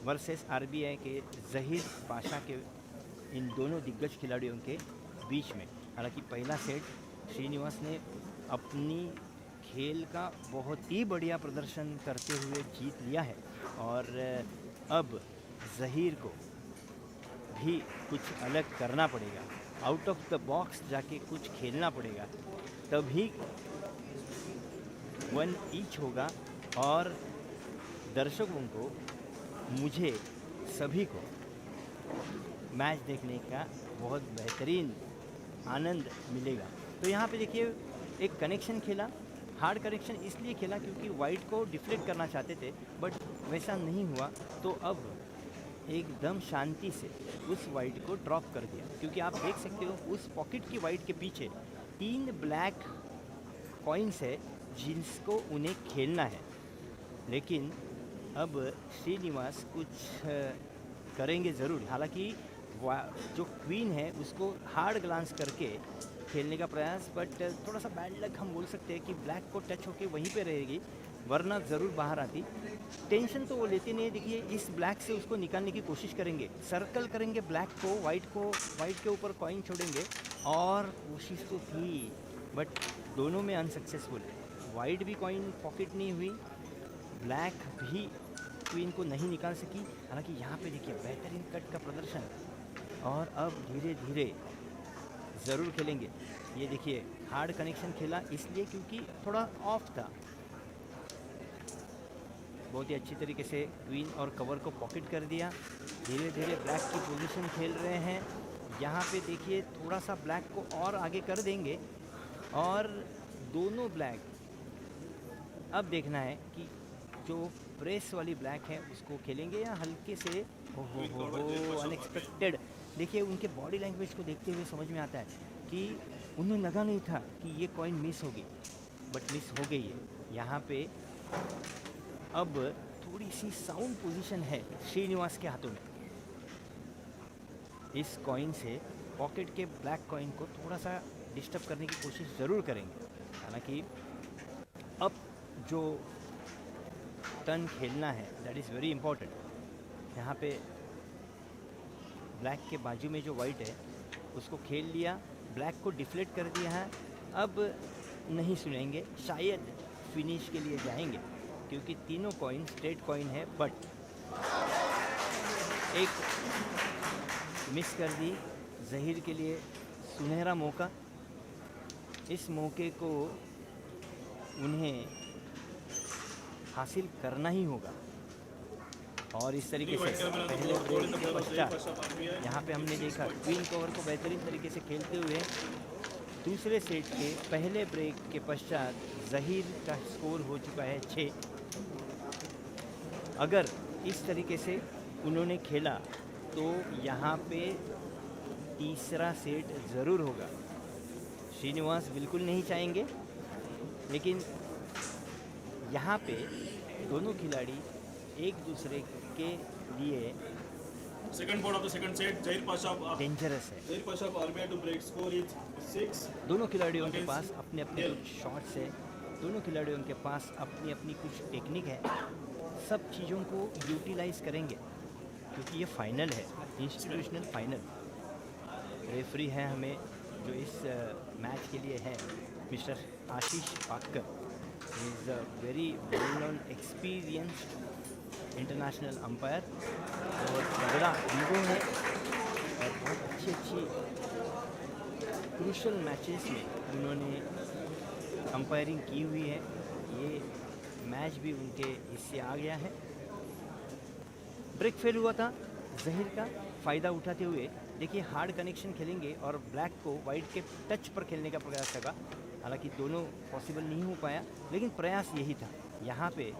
वर्सेस RBI के ज़हीर पाशा के, इन दोनों दिग्गज खिलाड़ियों के बीच में। हालांकि पहला सेट श्रीनिवास ने अपनी खेल का बहुत ही बढ़िया प्रदर्शन करते हुए जीत लिया है और अब ज़हीर को भी कुछ अलग करना पड़ेगा, आउट ऑफ द बॉक्स जाके कुछ खेलना पड़ेगा, तभी 1 ईच होगा और दर्शकों को, मुझे, सभी को मैच देखने का बहुत बेहतरीन आनंद मिलेगा। तो यहाँ पे देखिए एक कनेक्शन खेला, हार्ड कनेक्शन इसलिए खेला क्योंकि वाइट को डिफ्लेक्ट करना चाहते थे, बट वैसा नहीं हुआ। तो अब एकदम शांति से उस वाइट को ड्रॉप कर दिया, क्योंकि आप देख सकते हो उस पॉकेट की वाइट के पीछे 3 ब्लैक कॉइन्स है जिसको उन्हें खेलना है। लेकिन अब श्रीनिवास कुछ करेंगे ज़रूर। हालांकि जो क्वीन है उसको हार्ड ग्लांस करके खेलने का प्रयास, बट थोड़ा सा बैड लक हम बोल सकते हैं कि ब्लैक को टच होके वहीं पे रहेगी, वरना ज़रूर बाहर आती। टेंशन तो वो लेते नहीं है। देखिए इस ब्लैक से उसको निकालने की कोशिश करेंगे, सर्कल करेंगे ब्लैक को, वाइट के ऊपर कॉइन छोड़ेंगे, और कोशिश तो थी बट दोनों में अनसक्सेसफुल। वाइट भी कॉइन पॉकेट नहीं हुई, ब्लैक भी क्वीन को नहीं निकाल सकी। हालांकि यहाँ पे देखिए बेहतरीन कट का प्रदर्शन, और अब धीरे धीरे ज़रूर खेलेंगे। ये देखिए हार्ड कनेक्शन खेला इसलिए क्योंकि थोड़ा ऑफ था। बहुत ही अच्छी तरीके से क्वीन और कवर को पॉकेट कर दिया। धीरे धीरे ब्लैक की पोजीशन खेल रहे हैं, यहाँ पे देखिए थोड़ा सा ब्लैक को और आगे कर देंगे और दोनों ब्लैक, अब देखना है कि जो प्रेस वाली ब्लैक है उसको खेलेंगे या हल्के से हो अनएक्सपेक्टेड। देखिए उनके बॉडी लैंग्वेज को देखते हुए समझ में आता है कि उन्हें लगा नहीं था कि ये कॉइन मिस होगी, बट मिस हो गई है। यहाँ पे अब थोड़ी सी साउंड पोजीशन है श्रीनिवास के हाथों में। इस कॉइन से पॉकेट के ब्लैक कॉइन को थोड़ा सा डिस्टर्ब करने की कोशिश ज़रूर करेंगे। हालांकि अब जो टर्न खेलना है दैट इज़ वेरी इंपॉर्टेंट। यहाँ पे ब्लैक के बाजू में जो वाइट है उसको खेल लिया, ब्लैक को डिफ्लेक्ट कर दिया है। अब नहीं सुनेंगे, शायद फिनिश के लिए जाएंगे क्योंकि तीनों कॉइन स्ट्रेट कॉइन है, बट एक मिस कर दी। ज़हीर के लिए सुनहरा मौका, इस मौके को उन्हें हासिल करना ही होगा। और इस तरीके से पहले ब्रेक के पश्चात यहाँ पे हमने देखा क्वीन कवर को बेहतरीन तरीके से खेलते हुए दूसरे सेट के पहले ब्रेक के पश्चात ज़हीर का स्कोर हो चुका है 6। अगर इस तरीके से उन्होंने खेला तो यहाँ पे तीसरा सेट ज़रूर होगा। श्रीनिवास बिल्कुल नहीं चाहेंगे, लेकिन यहाँ पे दोनों खिलाड़ी एक दूसरे के लिए Second board of the second set, Zahir Pasha of dangerous है। Zahir Pasha of Armenia to break score is 6. दोनों खिलाड़ियों के पास अपने अपने कुछ शॉट्स है, दोनों खिलाड़ियों के पास अपनी अपनी कुछ टेक्निक है। सब चीज़ों को यूटिलाइज करेंगे क्योंकि ये फाइनल है, इंस्टीट्यूशनल फाइनल। रेफरी है हमें जो इस मैच के लिए है मिस्टर आशीष पाकर। He is a very well known experienced international umpire और तगड़ा ईगो है और बहुत अच्छी क्रूशल मैचेस में उन्होंने अंपायरिंग की हुई है। ये मैच भी उनके हिस्से आ गया है। ब्रेक फेल हुआ था ज़हीर का, फ़ायदा उठाते हुए देखिए हार्ड कनेक्शन खेलेंगे और ब्लैक को वाइट के टच पर खेलने का प्रयास लगा। हालांकि दोनों पॉसिबल नहीं हो पाया, लेकिन प्रयास यही था। यहाँ पे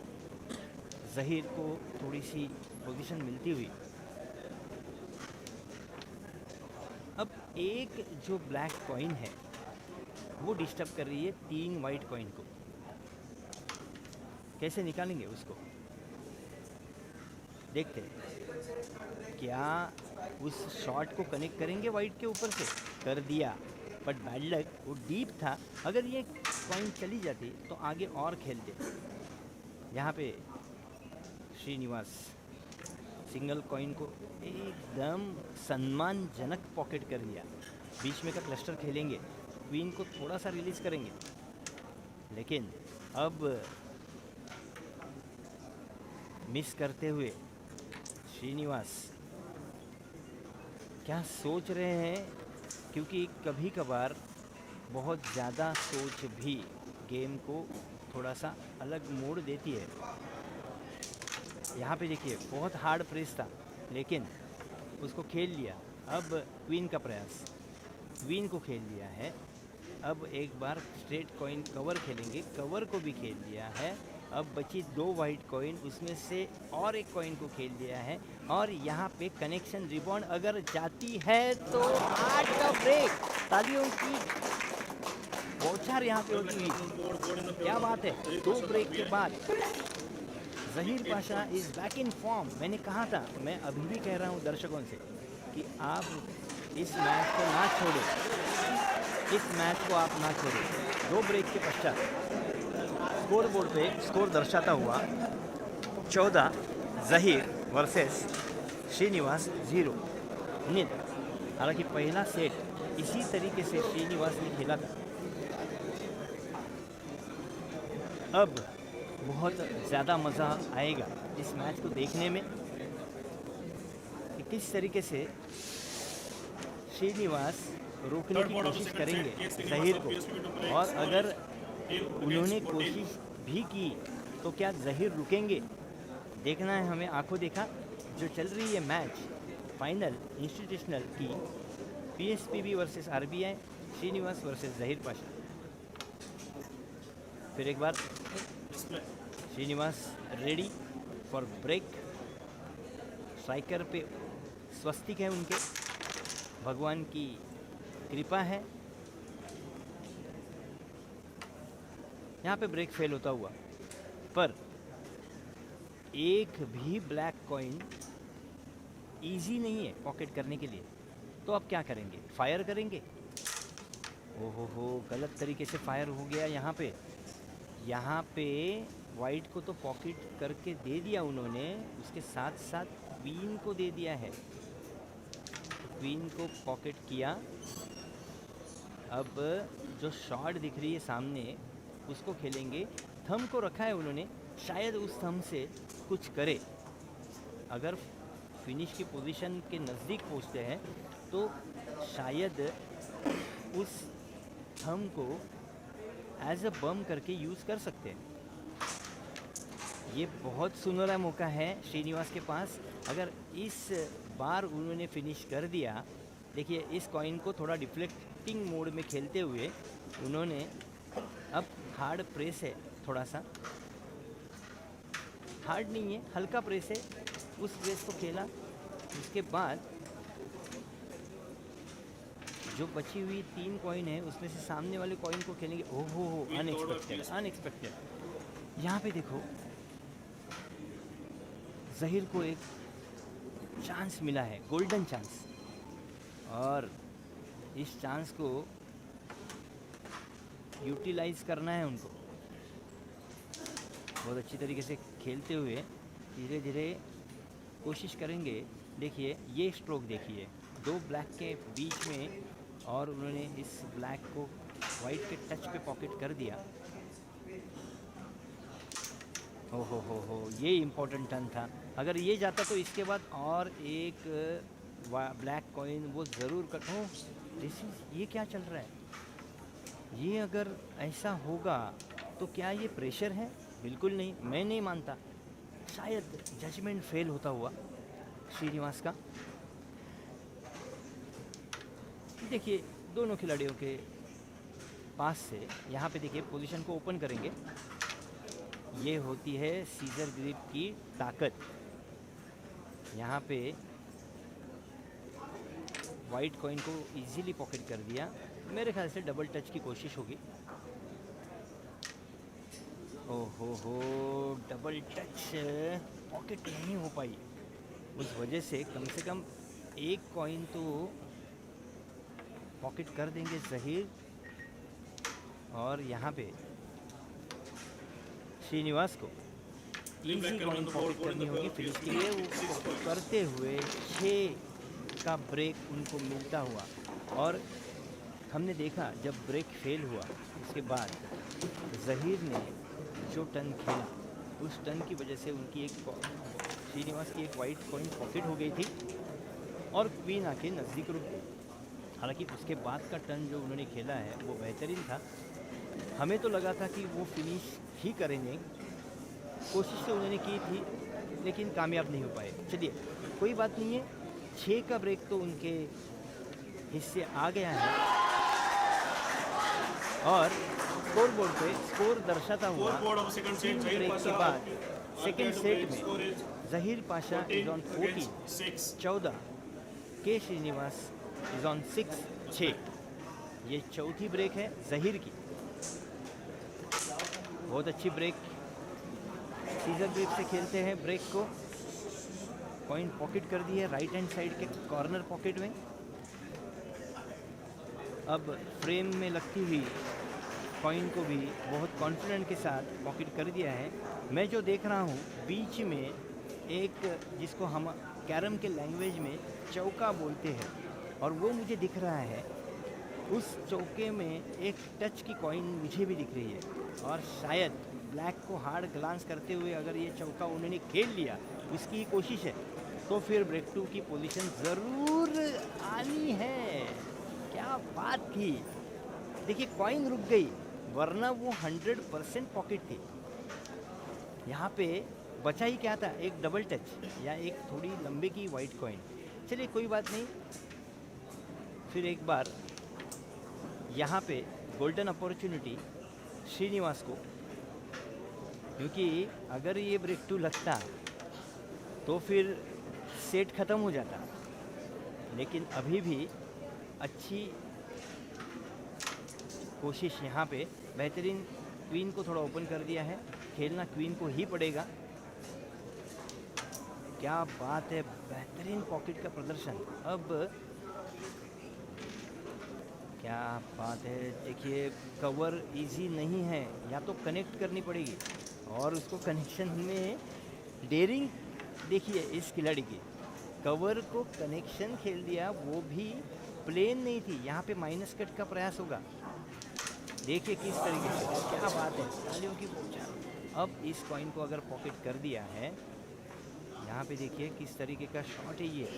ज़हीर को थोड़ी सी पोजीशन मिलती हुई अब एक जो ब्लैक कॉइन है वो डिस्टर्ब कर रही है 3 वाइट कॉइन को। कैसे निकालेंगे उसको देखते हैं। क्या उस शॉट को कनेक्ट करेंगे वाइट के ऊपर से? कर दिया, बट बैड लक, वो डीप था। अगर ये कॉइन चली जाती तो आगे और खेलते। यहाँ पे श्रीनिवास सिंगल कॉइन को एकदम सम्मानजनक पॉकेट कर लिया। बीच में का क्लस्टर खेलेंगे, क्वीन को थोड़ा सा रिलीज करेंगे, लेकिन अब मिस करते हुए श्रीनिवास क्या सोच रहे हैं, क्योंकि कभी कभार बहुत ज़्यादा सोच भी गेम को थोड़ा सा अलग मोड़ देती है। यहाँ पे देखिए बहुत हार्ड प्रेस था, लेकिन उसको खेल लिया। अब क्वीन का प्रयास, क्वीन को खेल लिया है। अब एक बार स्ट्रेट कॉइन कवर खेलेंगे, कवर को भी खेल लिया है। अब बची 2 वाइट कॉइन, उसमें से और एक कॉइन को खेल लिया है और यहाँ पे कनेक्शन रिबाउंड अगर जाती है तो 8 का ब्रेक। तालियों की बौछार यहाँ पे होती हुई, क्या बात है। 2 ब्रेक के बाद Zaheer Pasha is back in form. मैंने कहा था, मैं अभी भी कह रहा हूँ दर्शकों से कि आप इस मैच को ना छोड़ें, इस मैच को आप ना छोड़ें। 2 ब्रेक के पश्चात स्कोर बोर्ड पे स्कोर दर्शाता हुआ 14 ज़हीर वर्सेस श्रीनिवास 0 निल। हालांकि पहला सेट इसी तरीके से श्रीनिवास ने खेला था। अब बहुत ज़्यादा मज़ा आएगा इस मैच को देखने में कि किस तरीके से श्रीनिवास रोकने की कोशिश करेंगे ज़हीर को, और अगर उन्होंने कोशिश भी की तो क्या ज़हीर रुकेंगे? देखना है हमें। आंखों देखा जो चल रही है मैच फाइनल इंस्टीट्यूशनल की PSPB versus RBI, Srinivas versus Zaheer Pasha. फिर एक बार display Srinivas ready for break. Striker पे स्वस्तिक है उनके, भगवान की कृपा है। यहाँ पे ब्रेक फेल होता हुआ, पर एक भी ब्लैक कॉइन इजी नहीं है पॉकेट करने के लिए। तो अब क्या करेंगे? फायर करेंगे। ओहो हो, गलत तरीके से फायर हो गया यहाँ पे। यहाँ पे वाइट को तो पॉकेट करके दे दिया उन्होंने, उसके साथ साथ क्वीन को दे दिया है। क्वीन को पॉकेट किया। अब जो शॉट दिख रही है सामने उसको खेलेंगे। थंब को रखा है उन्होंने, शायद उस थंब से कुछ करे। अगर फिनिश की पोजीशन के नज़दीक पहुंचते हैं तो शायद उस थंब को एज अ बम करके यूज़ कर सकते हैं। ये बहुत सुनहरा मौका है श्रीनिवास के पास। अगर इस बार उन्होंने फिनिश कर दिया, देखिए इस कॉइन को थोड़ा डिफ्लेक्टिंग मोड में खेलते हुए उन्होंने अब हार्ड प्रेस है, थोड़ा सा हार्ड नहीं है, हल्का प्रेस है, उस प्रेस को खेला। उसके बाद जो बची हुई 3 कॉइन है उसमें से सामने वाले कॉइन को खेलेंगे। ओहो हो, अनएक्सपेक्टेड अनएक्सपेक्टेड। यहाँ पे देखो जहीर को एक चांस मिला है, गोल्डन चांस, और इस चांस को यूटिलाइज करना है उनको। बहुत अच्छी तरीके से खेलते हुए धीरे धीरे कोशिश करेंगे। देखिए ये स्ट्रोक देखिए, 2 ब्लैक के बीच में, और उन्होंने इस ब्लैक को वाइट के टच पे पॉकेट कर दिया। हो, ये इम्पोर्टेंट टर्न था। अगर ये जाता तो इसके बाद और एक ब्लैक कॉइन वो ज़रूर कर। ये क्या चल रहा है? ये अगर ऐसा होगा तो क्या ये प्रेशर है? बिल्कुल नहीं, मैं नहीं मानता। शायद जजमेंट फेल होता हुआ श्रीनिवास का। देखिए दोनों खिलाड़ियों के पास से यहाँ पे देखिए पोजीशन को ओपन करेंगे। ये होती है सीजर ग्रिप की ताकत। यहाँ पे वाइट कॉइन को इजीली पॉकेट कर दिया। मेरे ख्याल से डबल टच की कोशिश होगी। ओहो हो, डबल टच पॉकेट नहीं हो पाई। उस वजह से कम एक कॉइन तो पॉकेट कर देंगे जहीर। और यहाँ पे श्रीनिवास को इजी कॉइन पॉकेट करनी होगी फिनिश के लिए। वो करते हुए 6 का ब्रेक उनको मिलता हुआ। और हमने देखा जब ब्रेक फेल हुआ उसके बाद जहीर ने जो टर्न खेला, उस टर्न की वजह से उनकी श्रीनिवास की एक वाइट कॉइन पॉकेट हो गई थी और क्वीन आके नज़दीक रुक गई। हालांकि उसके बाद का टर्न जो उन्होंने खेला है वो बेहतरीन था। हमें तो लगा था कि वो फिनिश ही करेंगे, कोशिश तो उन्होंने की थी लेकिन कामयाब नहीं हो पाए। चलिए कोई बात नहीं है, 6 का ब्रेक तो उनके हिस्से आ गया है। और स्कोर बोर्ड पे स्कोर दर्शाता हुआ 3 ब्रेक के बाद सेकेंड सेट में जहीर पाशा इज ऑन 14, के श्रीनिवास इज ऑन 6। ये चौथी ब्रेक है जहीर की। बहुत अच्छी ब्रेक, सीजर ब्रेक से खेलते हैं ब्रेक को। कॉइन पॉकेट कर दी है राइट हैंड साइड के कॉर्नर पॉकेट में। अब फ्रेम में लगती हुई कॉइन को भी बहुत कॉन्फिडेंट के साथ पॉकेट कर दिया है। मैं जो देख रहा हूँ बीच में एक, जिसको हम कैरम के लैंग्वेज में चौका बोलते हैं, और वो मुझे दिख रहा है। उस चौके में एक टच की कॉइन मुझे भी दिख रही है। और शायद ब्लैक को हार्ड ग्लांस करते हुए अगर ये चौका उन्होंने खेल लिया, इसकी ही कोशिश है, तो फिर ब्रेक 2 की पोजीशन ज़रूर आनी है। क्या बात थी! देखिए कॉइन रुक गई, वरना वो 100% पॉकेट थी। यहाँ पे बचा ही क्या था, एक डबल टच या एक थोड़ी लंबे की वाइट कॉइन। चलिए कोई बात नहीं, फिर एक बार यहाँ पे गोल्डन अपॉर्चुनिटी श्रीनिवास को, क्योंकि अगर ये ब्रेक 2 लगता तो फिर सेट ख़त्म हो जाता। लेकिन अभी भी अच्छी कोशिश यहाँ पे, बेहतरीन क्वीन को थोड़ा ओपन कर दिया है, खेलना क्वीन को ही पड़ेगा। क्या बात है, बेहतरीन पॉकेट का प्रदर्शन। अब क्या बात है, देखिए कवर इजी नहीं है, या तो कनेक्ट करनी पड़ेगी, और उसको कनेक्शन में डेयरिंग देखिए इस खिलाड़ी की, कवर को कनेक्शन खेल दिया, वो भी प्लेन नहीं थी, यहाँ पे माइनस कट का प्रयास होगा। देखिए किस तरीके से, क्या बात है, तालियों की बौछार। अब इस कॉइन को अगर पॉकेट कर दिया है, यहाँ पे देखिए किस तरीके का शॉट है ये,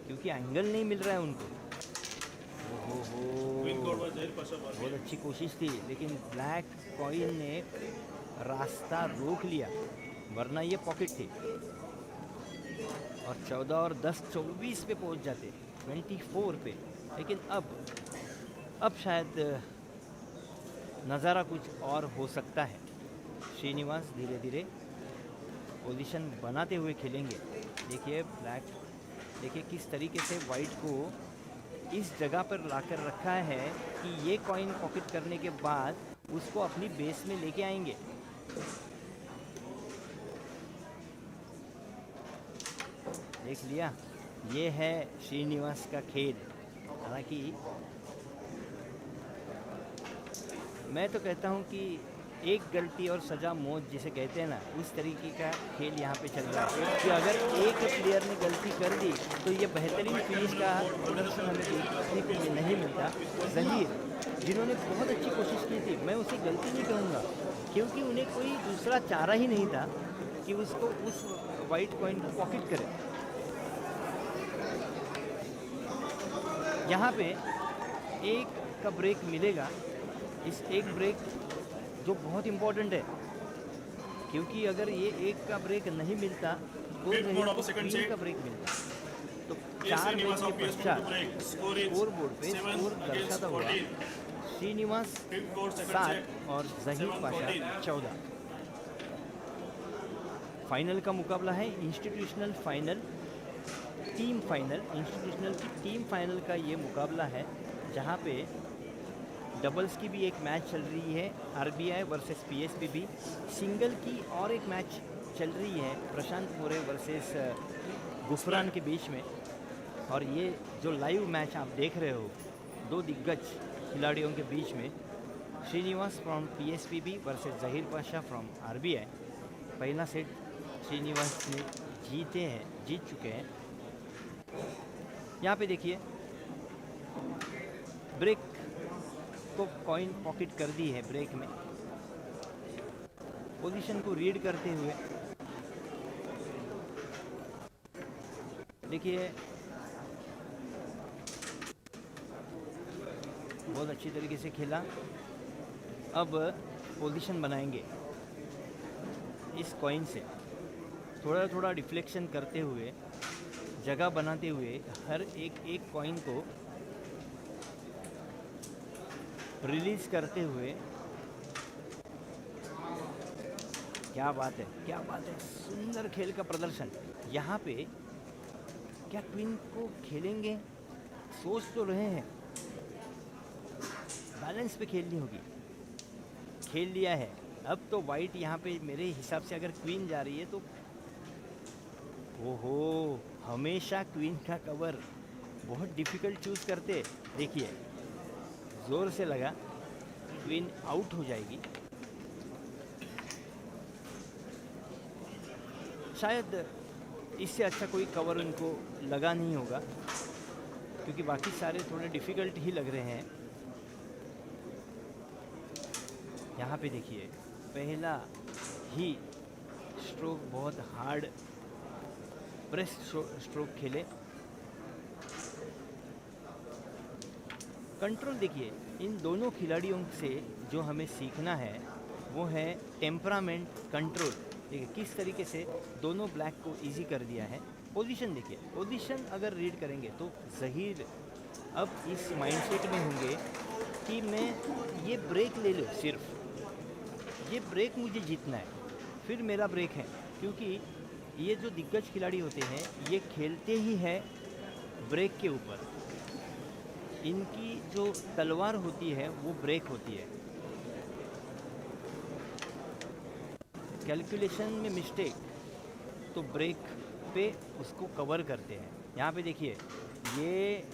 क्योंकि एंगल नहीं मिल रहा है उनको। बहुत अच्छी कोशिश थी, लेकिन ब्लैक कॉइन ने रास्ता रोक लिया, वरना ये पॉकेट थी और 14 और 10 24 पे पहुंच जाते, 24 पे। लेकिन अब शायद नज़ारा कुछ और हो सकता है। श्रीनिवास धीरे धीरे पोजीशन बनाते हुए खेलेंगे। देखिए ब्लैक, देखिए किस तरीके से वाइट को इस जगह पर लाकर रखा है कि ये कॉइन पॉकेट करने के बाद उसको अपनी बेस में लेके आएंगे। देख लिया, ये है श्रीनिवास का खेल। हालांकि मैं तो कहता हूँ कि एक गलती और सज़ा मौत जिसे कहते हैं ना, उस तरीके का खेल यहाँ पे चल रहा है कि अगर एक प्लेयर ने गलती कर दी तो ये बेहतरीन फिनिश का प्रदर्शन हमें देखने को नहीं मिलता। ज़हीर, जिन्होंने बहुत अच्छी कोशिश की थी, मैं उसे गलती नहीं कहूँगा, क्योंकि उन्हें कोई दूसरा चारा ही नहीं था कि उसको उस वाइट कॉइन को पॉकेट करे। यहाँ पे एक का ब्रेक मिलेगा, इस एक ब्रेक जो बहुत इम्पोर्टेंट है, क्योंकि अगर ये एक का ब्रेक नहीं मिलता तो तीन का ब्रेक मिलता। तो 4 ब्रेक के पश्चात स्कोर बोर्ड पे स्कोर दर्शाता हुआ श्रीनिवास 7 और ज़हीर पाशा 14। फाइनल का मुकाबला है institutional final, team final, institutional की टीम फाइनल का ये मुकाबला है, जहाँ पे डबल्स की भी एक मैच चल रही है, आरबीआई वर्सेस पीएसपीबी। सिंगल की और एक मैच चल रही है, प्रशांत मोरे वर्सेस गुफरान के बीच में। और ये जो लाइव मैच आप देख रहे हो, 2 दिग्गज खिलाड़ियों के बीच में, Srinivas from PSPB versus Zaheer Pasha from RBI. पहला सेट श्रीनिवास ने जीत चुके हैं। यहाँ पे देखिए ब्रेक को कॉइन पॉकेट कर दी है, ब्रेक में पोजीशन को रीड करते हुए। देखिए बहुत अच्छी तरीके से खेला। अब पोजीशन बनाएंगे इस कॉइन से, थोड़ा थोड़ा डिफ्लेक्शन करते हुए, जगह बनाते हुए, हर एक कॉइन को रिलीज करते हुए। क्या बात है, क्या बात है, सुंदर खेल का प्रदर्शन। यहाँ पे क्या क्वीन को खेलेंगे, सोच तो रहे हैं, बैलेंस पे खेलनी होगी, खेल लिया है। अब तो वाइट यहाँ पे मेरे हिसाब से अगर क्वीन जा रही है तो ओहो, हमेशा क्वीन का कवर बहुत डिफिकल्ट चूज करते। देखिए जोर से लगा, क्वीन आउट हो जाएगी। शायद इससे अच्छा कोई कवर उनको लगा नहीं होगा, क्योंकि बाकी सारे थोड़े डिफिकल्ट ही लग रहे हैं। यहाँ पे देखिए पहला ही स्ट्रोक बहुत हार्ड प्रेस स्ट्रोक खेले। कंट्रोल देखिए, इन दोनों खिलाड़ियों से जो हमें सीखना है वो है टेम्परामेंट कंट्रोल। देखिए किस तरीके से दोनों ब्लैक को इजी कर दिया है। पोजीशन देखिए, पोजीशन अगर रीड करेंगे तो ज़हीर अब इस माइंडसेट में होंगे कि मैं ये ब्रेक ले लूँ, सिर्फ ये ब्रेक मुझे जीतना है, फिर मेरा ब्रेक है। क्योंकि ये जो दिग्गज खिलाड़ी होते हैं ये खेलते ही हैं ब्रेक के ऊपर, इनकी जो तलवार होती है वो ब्रेक होती है। कैलकुलेशन में मिस्टेक तो ब्रेक पे उसको कवर करते हैं। यहाँ पे देखिए ये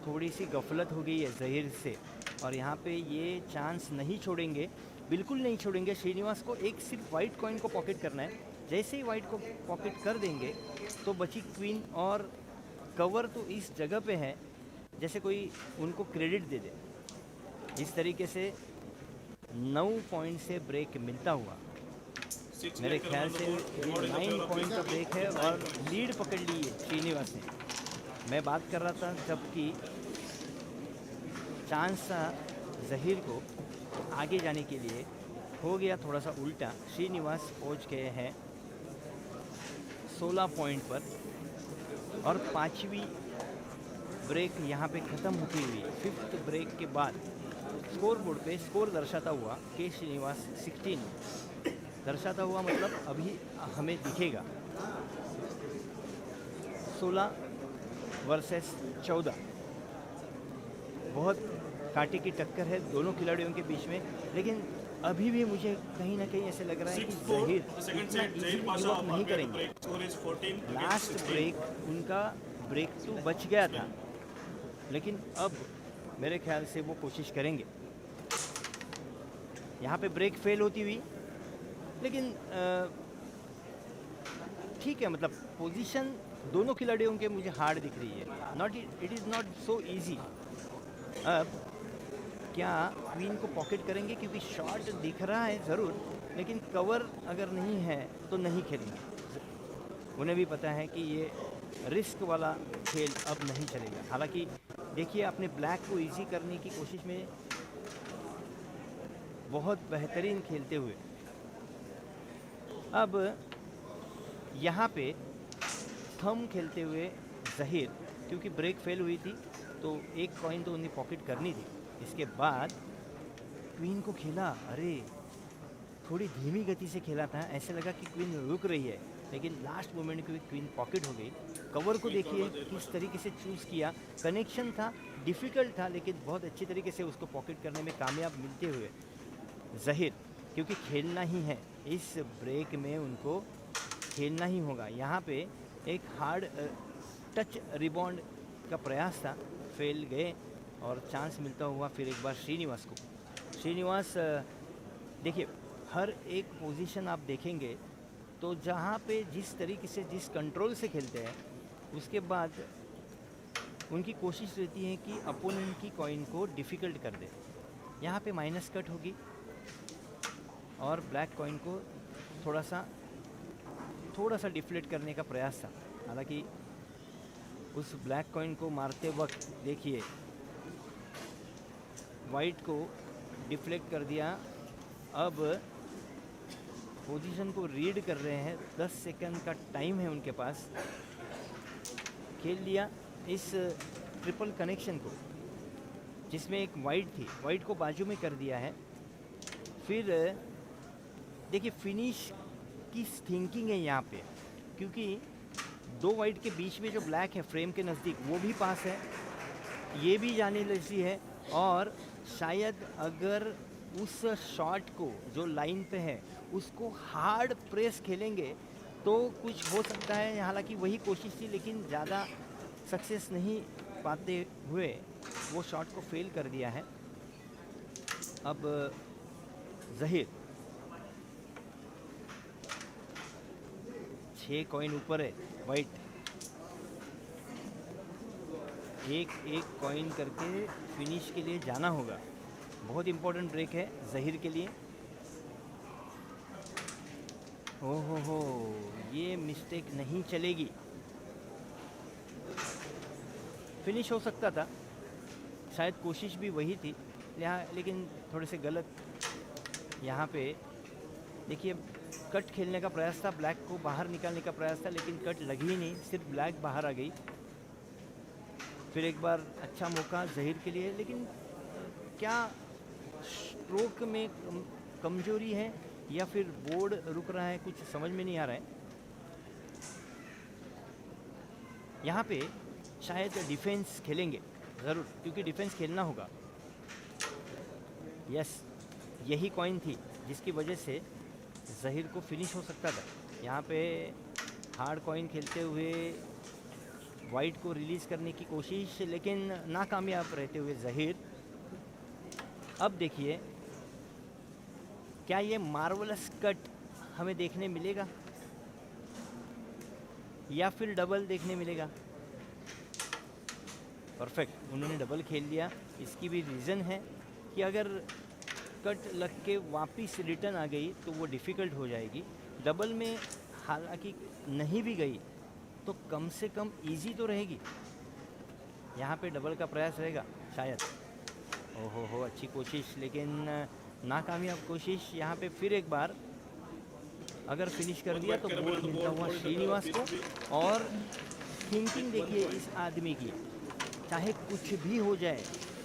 थोड़ी सी गफलत हो गई है ज़हीर से, और यहाँ पे ये चांस नहीं छोड़ेंगे, बिल्कुल नहीं छोड़ेंगे। श्रीनिवास को एक सिर्फ वाइट कॉइन को पॉकेट करना है, जैसे ही वाइट को पॉकेट कर देंगे तो बची क्वीन, और कवर तो इस जगह पे है जैसे कोई उनको क्रेडिट दे दे। इस तरीके से 9 पॉइंट से ब्रेक मिलता हुआ, मेरे ख्याल से ये 9 पॉइंट का ब्रेक है और लीड पकड़ ली है श्रीनिवास ने। मैं बात कर रहा था जबकि चांस था ज़हीर को आगे जाने के लिए, हो गया थोड़ा सा उल्टा। श्रीनिवास पहुंच गए हैं 16 पॉइंट पर, और 5वीं ब्रेक यहाँ पे ख़त्म होती हुई 5th ब्रेक के बाद स्कोर बोर्ड पे स्कोर दर्शाता हुआ के श्रीनिवास 16 दर्शाता हुआ, मतलब अभी हमें दिखेगा 16 वर्सेस 14। बहुत कांटे की टक्कर है दोनों खिलाड़ियों के बीच में, लेकिन अभी भी मुझे कहीं ना कहीं ऐसे लग रहा है कि ज़हीर इतना easily give up नहीं करेंगे। लास्ट ब्रेक उनका ब्रेक तो बच गया था, लेकिन अब मेरे ख्याल से वो कोशिश करेंगे। यहाँ पे ब्रेक फेल होती हुई, लेकिन ठीक है, मतलब पोजीशन दोनों खिलाड़ियों के मुझे हार्ड दिख रही है, not it is not so easy. अब क्या क्वीन को पॉकेट करेंगे, क्योंकि शॉट दिख रहा है ज़रूर, लेकिन कवर अगर नहीं है तो नहीं खेलेंगे। उन्हें भी पता है कि ये रिस्क वाला खेल अब नहीं चलेगा। हालांकि देखिए अपने ब्लैक को इजी करने की कोशिश में बहुत बेहतरीन खेलते हुए, अब यहाँ पे थम खेलते हुए ज़हीर, क्योंकि ब्रेक फेल हुई थी तो एक कॉइन तो उन्हें पॉकेट करनी थी। इसके बाद क्वीन को खेला, अरे थोड़ी धीमी गति से खेला था, ऐसे लगा कि क्वीन रुक रही है, लेकिन लास्ट मोमेंट में क्वीन पॉकेट हो गई। कवर को देखिए किस तरीके से चूज़ किया, कनेक्शन था, डिफ़िकल्ट था, लेकिन बहुत अच्छी तरीके से उसको पॉकेट करने में कामयाब मिलते हुए ज़हीर, क्योंकि खेलना ही है इस ब्रेक में, उनको खेलना ही होगा। यहाँ पे एक हार्ड टच रिबाउंड का प्रयास था, फेल गए, और चांस मिलता हुआ फिर एक बार श्रीनिवास को। श्रीनिवास देखिए हर एक पोजीशन आप देखेंगे तो जहाँ पे जिस तरीके से, जिस कंट्रोल से खेलते हैं, उसके बाद उनकी कोशिश रहती है कि अपोनेंट की कॉइन को डिफ़िकल्ट कर दे। यहाँ पे माइनस कट होगी और ब्लैक कॉइन को थोड़ा सा डिफ्लेक्ट करने का प्रयास था। हालांकि उस ब्लैक कॉइन को मारते वक्त देखिए वाइट को डिफ्लेक्ट कर दिया। अब पोजीशन को रीड कर रहे हैं, 10 सेकंड का टाइम है उनके पास। खेल लिया इस ट्रिपल कनेक्शन को, जिसमें एक वाइट थी, वाइट को बाजू में कर दिया है। फिर देखिए फिनिश की थिंकिंग है यहाँ पे, क्योंकि 2 वाइट के बीच में जो ब्लैक है फ्रेम के नज़दीक, वो भी पास है, ये भी जाने लगी है, और शायद अगर उस शॉट को जो लाइन पे है उसको हार्ड प्रेस खेलेंगे तो कुछ हो सकता है। हालांकि वही कोशिश थी, लेकिन ज़्यादा सक्सेस नहीं पाते हुए वो शॉट को फेल कर दिया है। अब ज़हीर 6 कॉइन ऊपर है वाइट, एक कॉइन करके फिनिश के लिए जाना होगा। बहुत इम्पोर्टेंट ब्रेक है ज़हीर के लिए। हो ये मिस्टेक नहीं चलेगी, फिनिश हो सकता था, शायद कोशिश भी वही थी, लेकिन थोड़े से गलत। यहाँ पे देखिए कट खेलने का प्रयास था, ब्लैक को बाहर निकालने का प्रयास था, लेकिन कट लगी ही नहीं, सिर्फ ब्लैक बाहर आ गई। फिर एक बार अच्छा मौका ज़हीर के लिए, लेकिन क्या स्ट्रोक में कमजोरी है या फिर बोर्ड रुक रहा है, कुछ समझ में नहीं आ रहा है। यहाँ पे शायद डिफेंस खेलेंगे ज़रूर, क्योंकि डिफेंस खेलना होगा। यस, यही कॉइन थी जिसकी वजह से ज़हीर को फिनिश हो सकता था। यहाँ पे हार्ड कॉइन खेलते हुए वाइट को रिलीज़ करने की कोशिश, लेकिन नाकामयाब रहते हुए ज़हीर। अब देखिए क्या ये मार्वलस कट हमें देखने मिलेगा या फिर डबल देखने मिलेगा। परफेक्ट, उन्होंने डबल खेल लिया। इसकी भी रीज़न है कि अगर कट लग के वापस रिटर्न आ गई तो वो डिफ़िकल्ट हो जाएगी। डबल में हालांकि नहीं भी गई तो कम से कम इजी तो रहेगी। यहाँ पे डबल का प्रयास रहेगा शायद। ओहो हो, अच्छी कोशिश लेकिन नाकामयाब कोशिश। यहाँ पे फिर एक बार अगर फिनिश कर दिया तो बोर्ड मिलता हुआ श्रीनिवास को। और थिंकिंग देखिए इस आदमी की, चाहे कुछ भी हो जाए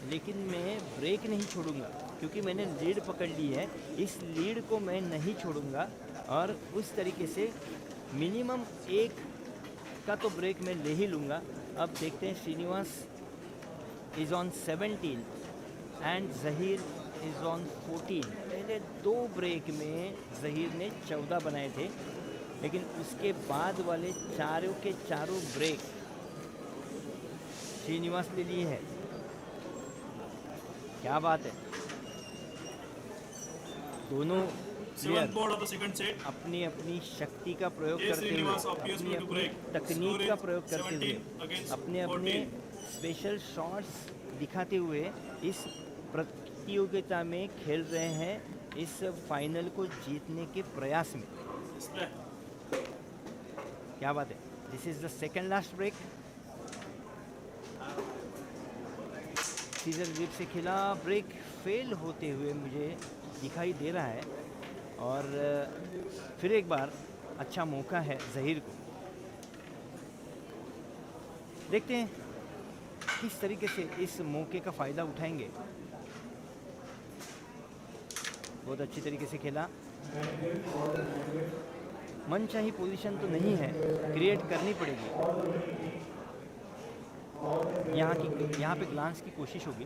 लेकिन मैं ब्रेक नहीं छोड़ूंगा, क्योंकि मैंने लीड पकड़ ली है, इस लीड को मैं नहीं छोड़ूंगा। और उस तरीके से मिनिमम एक का तो ब्रेक मैं ले ही लूँगा। अब देखते हैं, Srinivas is on 17 and Zaheer is on 14। पहले 2 ब्रेक में ज़हीर ने 14 बनाए थे, लेकिन उसके बाद वाले चारों के चारों ब्रेक श्रीनिवास ले लिए हैं। क्या बात है, दोनों Seventh board of the second set. अपनी अपनी शक्ति का प्रयोग A. करते हुए, Srinivas of PS अपनी to अपनी break. तकनीक Score का is प्रयोग करते 17 हुए, against अपने अपने 14. स्पेशल शॉट्स दिखाते हुए इस प्रतियोगिता में खेल रहे हैं, इस फाइनल को जीतने के प्रयास में। Display. क्या बात है। This is the second last break. Scissor grip से खेला, ब्रेक फेल होते हुए मुझे दिखाई दे रहा है। और फिर एक बार अच्छा मौका है ज़हीर को। देखते हैं किस तरीके से इस मौके का फ़ायदा उठाएंगे। बहुत अच्छी तरीके से खेला। मनचाही पोजीशन तो नहीं है, क्रिएट करनी पड़ेगी। यहाँ पे ग्लांस की कोशिश होगी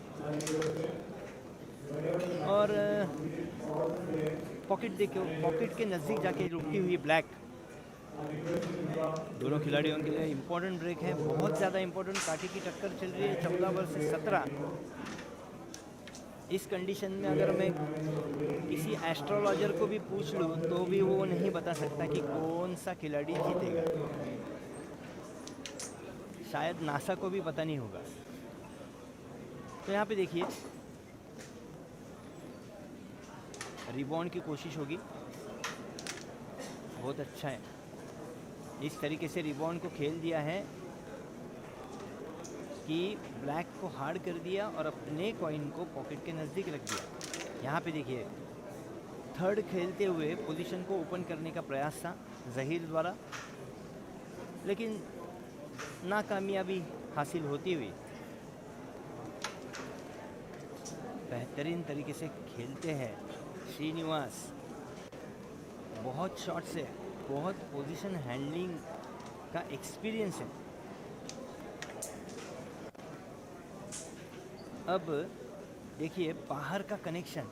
और पॉकेट के नज़दीक जाके रुकती हुई ब्लैक। दोनों खिलाड़ियों के लिए इम्पोर्टेंट ब्रेक है, बहुत ज़्यादा इम्पोर्टेंट। कांटे की टक्कर चल रही है 14 वर्सेस 17। इस कंडीशन में अगर मैं किसी एस्ट्रोलॉजर को भी पूछ लूँ तो भी वो नहीं बता सकता कि कौन सा खिलाड़ी जीतेगा। शायद नासा को भी पता नहीं होगा। तो यहाँ पे देखिए रिबाउंड की कोशिश होगी। बहुत अच्छा है, इस तरीके से रिबाउंड को खेल दिया है कि ब्लैक को हार्ड कर दिया और अपने कॉइन को पॉकेट के नज़दीक रख दिया। यहाँ पे देखिए थर्ड खेलते हुए पोजीशन को ओपन करने का प्रयास था ज़हीर द्वारा, लेकिन नाकामयाबी हासिल होती हुई। बेहतरीन तरीके से खेलते हैं श्रीनिवास, बहुत शॉट्स है, बहुत पोजीशन हैंडलिंग का एक्सपीरियंस है। अब देखिए बाहर का कनेक्शन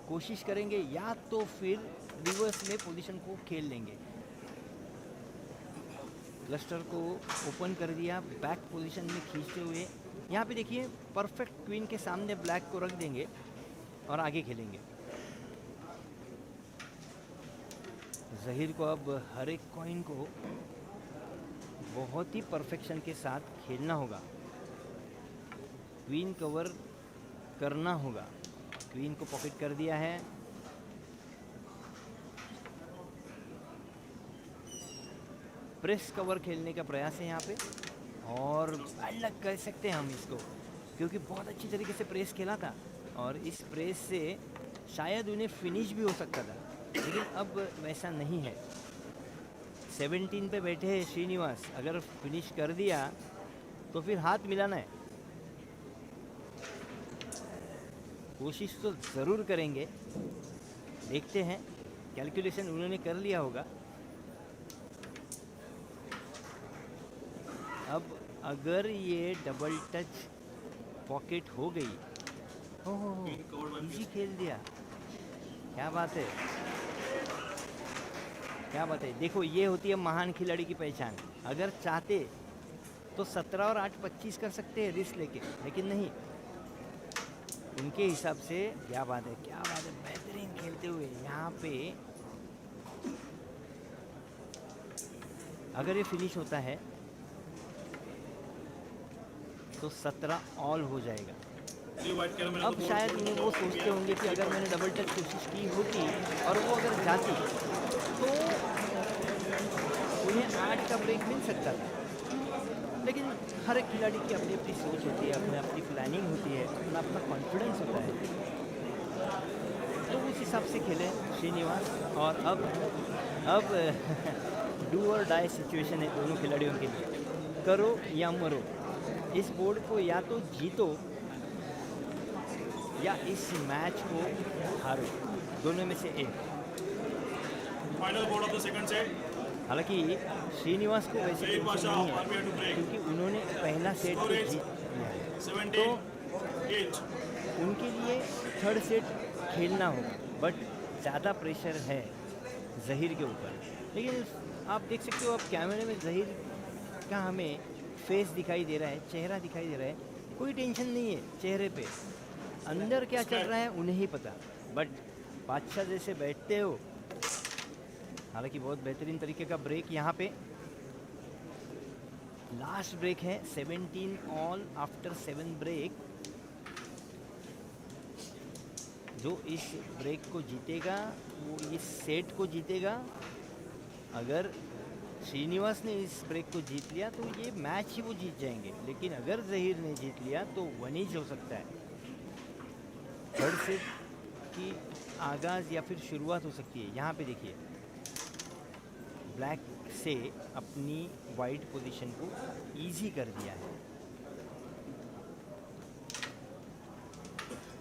कोशिश करेंगे या तो फिर रिवर्स में पोजीशन को खेल लेंगे। क्लस्टर को ओपन कर दिया, बैक पोजीशन में खींचते हुए। यहाँ पे देखिए परफेक्ट क्वीन के सामने ब्लैक को रख देंगे और आगे खेलेंगे। ज़हीर को अब हर एक कॉइन को बहुत ही परफेक्शन के साथ खेलना होगा, क्वीन कवर करना होगा। क्वीन को पॉकेट कर दिया है। प्रेस कवर खेलने का प्रयास है यहाँ पे, और बैड लक कह सकते हैं हम इसको, क्योंकि बहुत अच्छी तरीके से प्रेस खेला था और इस प्रेस से शायद उन्हें फिनिश भी हो सकता था, लेकिन अब वैसा नहीं है। 17 पे बैठे हैं श्रीनिवास, अगर फिनिश कर दिया तो फिर हाथ मिलाना है। कोशिश तो ज़रूर करेंगे, देखते हैं। कैलकुलेशन उन्होंने कर लिया होगा। अब अगर ये डबल टच पॉकेट हो गई, ओह इजी खेल दिया, क्या बात है, क्या बात है। देखो ये होती है महान खिलाड़ी की पहचान। अगर चाहते तो 17 और 8 25 कर सकते हैं रिस्क लेके, लेकिन नहीं, उनके हिसाब से। क्या बात है, क्या बात है, बेहतरीन खेलते हुए यहाँ पे। अगर ये फिनिश होता है तो 17 ऑल हो जाएगा। अब शायद उन्हें वो सोचते होंगे कि अगर मैंने डबल टच कोशिश की होती और वो अगर जाती तो उन्हें 8 का ब्रेक मिल सकता था। लेकिन हर एक खिलाड़ी की अपनी अपनी सोच होती है, अपनी अपनी प्लानिंग होती है, अपना अपना कॉन्फिडेंस होता है, तो उस हिसाब से खेले श्रीनिवास। और अब डू और डाई सिचुएशन है दोनों खिलाड़ियों के लिए, करो या मरो। इस बोर्ड को या तो जीतो या इस मैच को हारो, दोनों में से एक। Final board of the second set. हालांकि श्रीनिवास को वैसे टेंशन नहीं है क्योंकि उन्होंने पहला सेट तो जीत लिया है, तो उनके लिए थर्ड सेट खेलना होगा। बट ज़्यादा प्रेशर है ज़हीर के ऊपर। लेकिन आप देख सकते हो, अब कैमरे में ज़हीर का हमें फेस दिखाई दे रहा है, चेहरा दिखाई दे रहा है, कोई टेंशन नहीं है चेहरे पे। अंदर क्या चल रहा है उन्हें ही पता। बट बादशाह जैसे बैठते हो। हालांकि बहुत बेहतरीन तरीके का ब्रेक यहाँ पे, लास्ट ब्रेक है 17 ऑल आफ्टर 7 ब्रेक। जो इस ब्रेक को जीतेगा वो इस सेट को जीतेगा। अगर श्रीनिवास ने इस ब्रेक को जीत लिया तो ये मैच ही वो जीत जाएंगे। लेकिन अगर ज़हीर ने जीत लिया तो वनीज हो सकता है, थर्ड सेट की आगाज़ या फिर शुरुआत हो सकती है। यहाँ पे देखिए, ब्लैक से अपनी वाइट पोजीशन को इजी कर दिया है।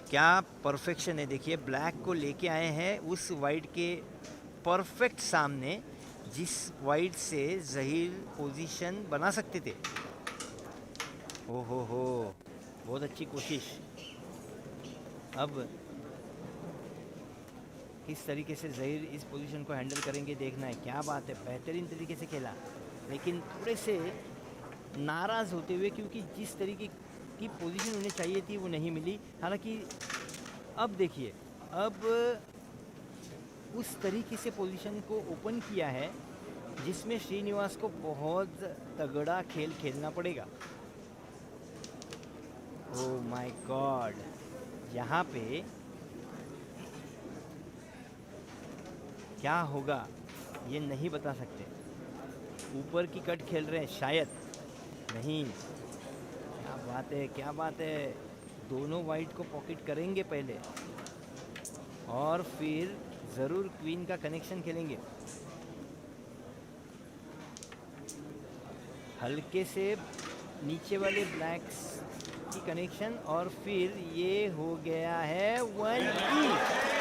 क्या परफेक्शन है, देखिए ब्लैक को लेके आए हैं उस वाइट के परफेक्ट सामने जिस वाइट से ज़हीर पोजीशन बना सकते थे। ओ हो, बहुत अच्छी कोशिश। अब किस तरीके से ज़हीर इस पोजीशन को हैंडल करेंगे देखना है। क्या बात है, बेहतरीन तरीके से खेला, लेकिन थोड़े से नाराज़ होते हुए क्योंकि जिस तरीके की पोजीशन उन्हें चाहिए थी वो नहीं मिली। हालांकि अब देखिए, अब उस तरीके से पोजीशन को ओपन किया है जिसमें श्रीनिवास को बहुत तगड़ा खेल खेलना पड़ेगा। ओह माय गॉड, यहाँ पे क्या होगा ये नहीं बता सकते। ऊपर की कट खेल रहे हैं, शायद नहीं। क्या बात है, क्या बात है। दोनों वाइट को पॉकेट करेंगे पहले और फिर ज़रूर क्वीन का कनेक्शन खेलेंगे। हल्के से नीचे वाले ब्लैक्स की कनेक्शन और फिर ये हो गया है 1E।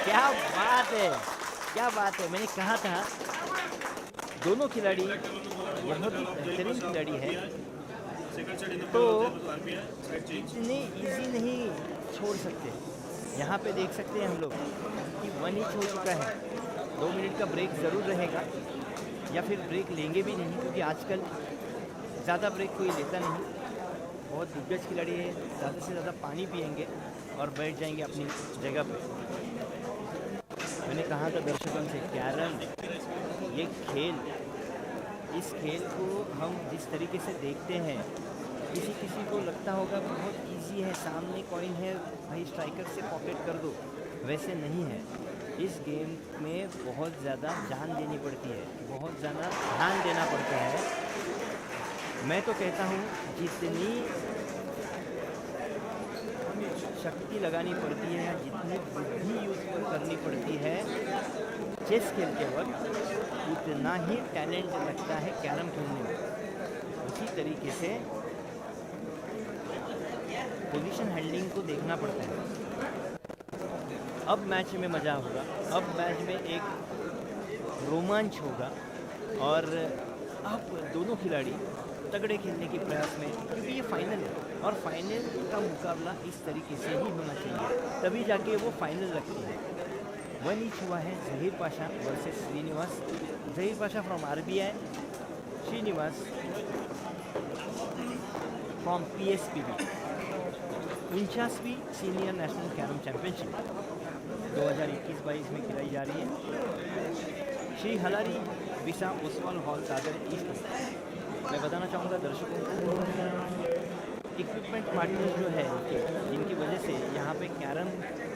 क्या बात है, क्या बात है। मैंने कहा था दोनों खिलाड़ी बहुत ही बेहतरीन खिलाड़ी है, तो इतने इजी नहीं छोड़ सकते। यहाँ पे देख सकते हैं हम लोग कि 1 इंच हो चुका है। 2 मिनट का ब्रेक ज़रूर रहेगा या फिर ब्रेक लेंगे भी नहीं, क्योंकि आजकल ज़्यादा ब्रेक कोई लेता नहीं। बहुत दिग्गज खिलाड़ी है, ज़्यादा से ज़्यादा पानी पिएंगे और बैठ जाएंगे अपनी जगह पे। मैंने कहा था दर्शकों से, कैरम ये खेल, इस खेल को हम जिस तरीके से देखते हैं, किसी को लगता होगा बहुत इजी है, सामने कॉइन है भाई स्ट्राइकर से पॉकेट कर दो, वैसे नहीं है। इस गेम में बहुत ज़्यादा जान देनी पड़ती है, बहुत ज़्यादा ध्यान देना पड़ता है। मैं तो कहता हूँ जितनी शक्ति लगानी पड़ती है या जितनी बुद्धि यूज़ करनी पड़ती है चेस खेलते वक्त, उतना ही टैलेंट लगता है कैरम खेलने में। उसी तरीके से पोजीशन हैंडलिंग को देखना पड़ता है। अब मैच में मज़ा होगा, अब मैच में एक रोमांच होगा और अब दोनों खिलाड़ी तगड़े खेलने के प्रयास में, क्योंकि ये फाइनल है और फाइनल का मुकाबला इस तरीके से ही होना चाहिए, तभी जाके वो फाइनल लगती है। 1 ईच हुआ है Zaheer Pasha versus Srinivas. Zaheer Pasha from RBI, Srinivas from PSPB। 49वीं सीनियर नेशनल कैरम चैम्पियनशिप 2021-22 में खिलाई जा रही है श्री हलारी विसा ओसवाल हॉल दादर ईस्ट। मैं बताना चाहूँगा दर्शकों को, इक्विपमेंट पार्टनर्स जो है जिनकी वजह से यहाँ पे कैरम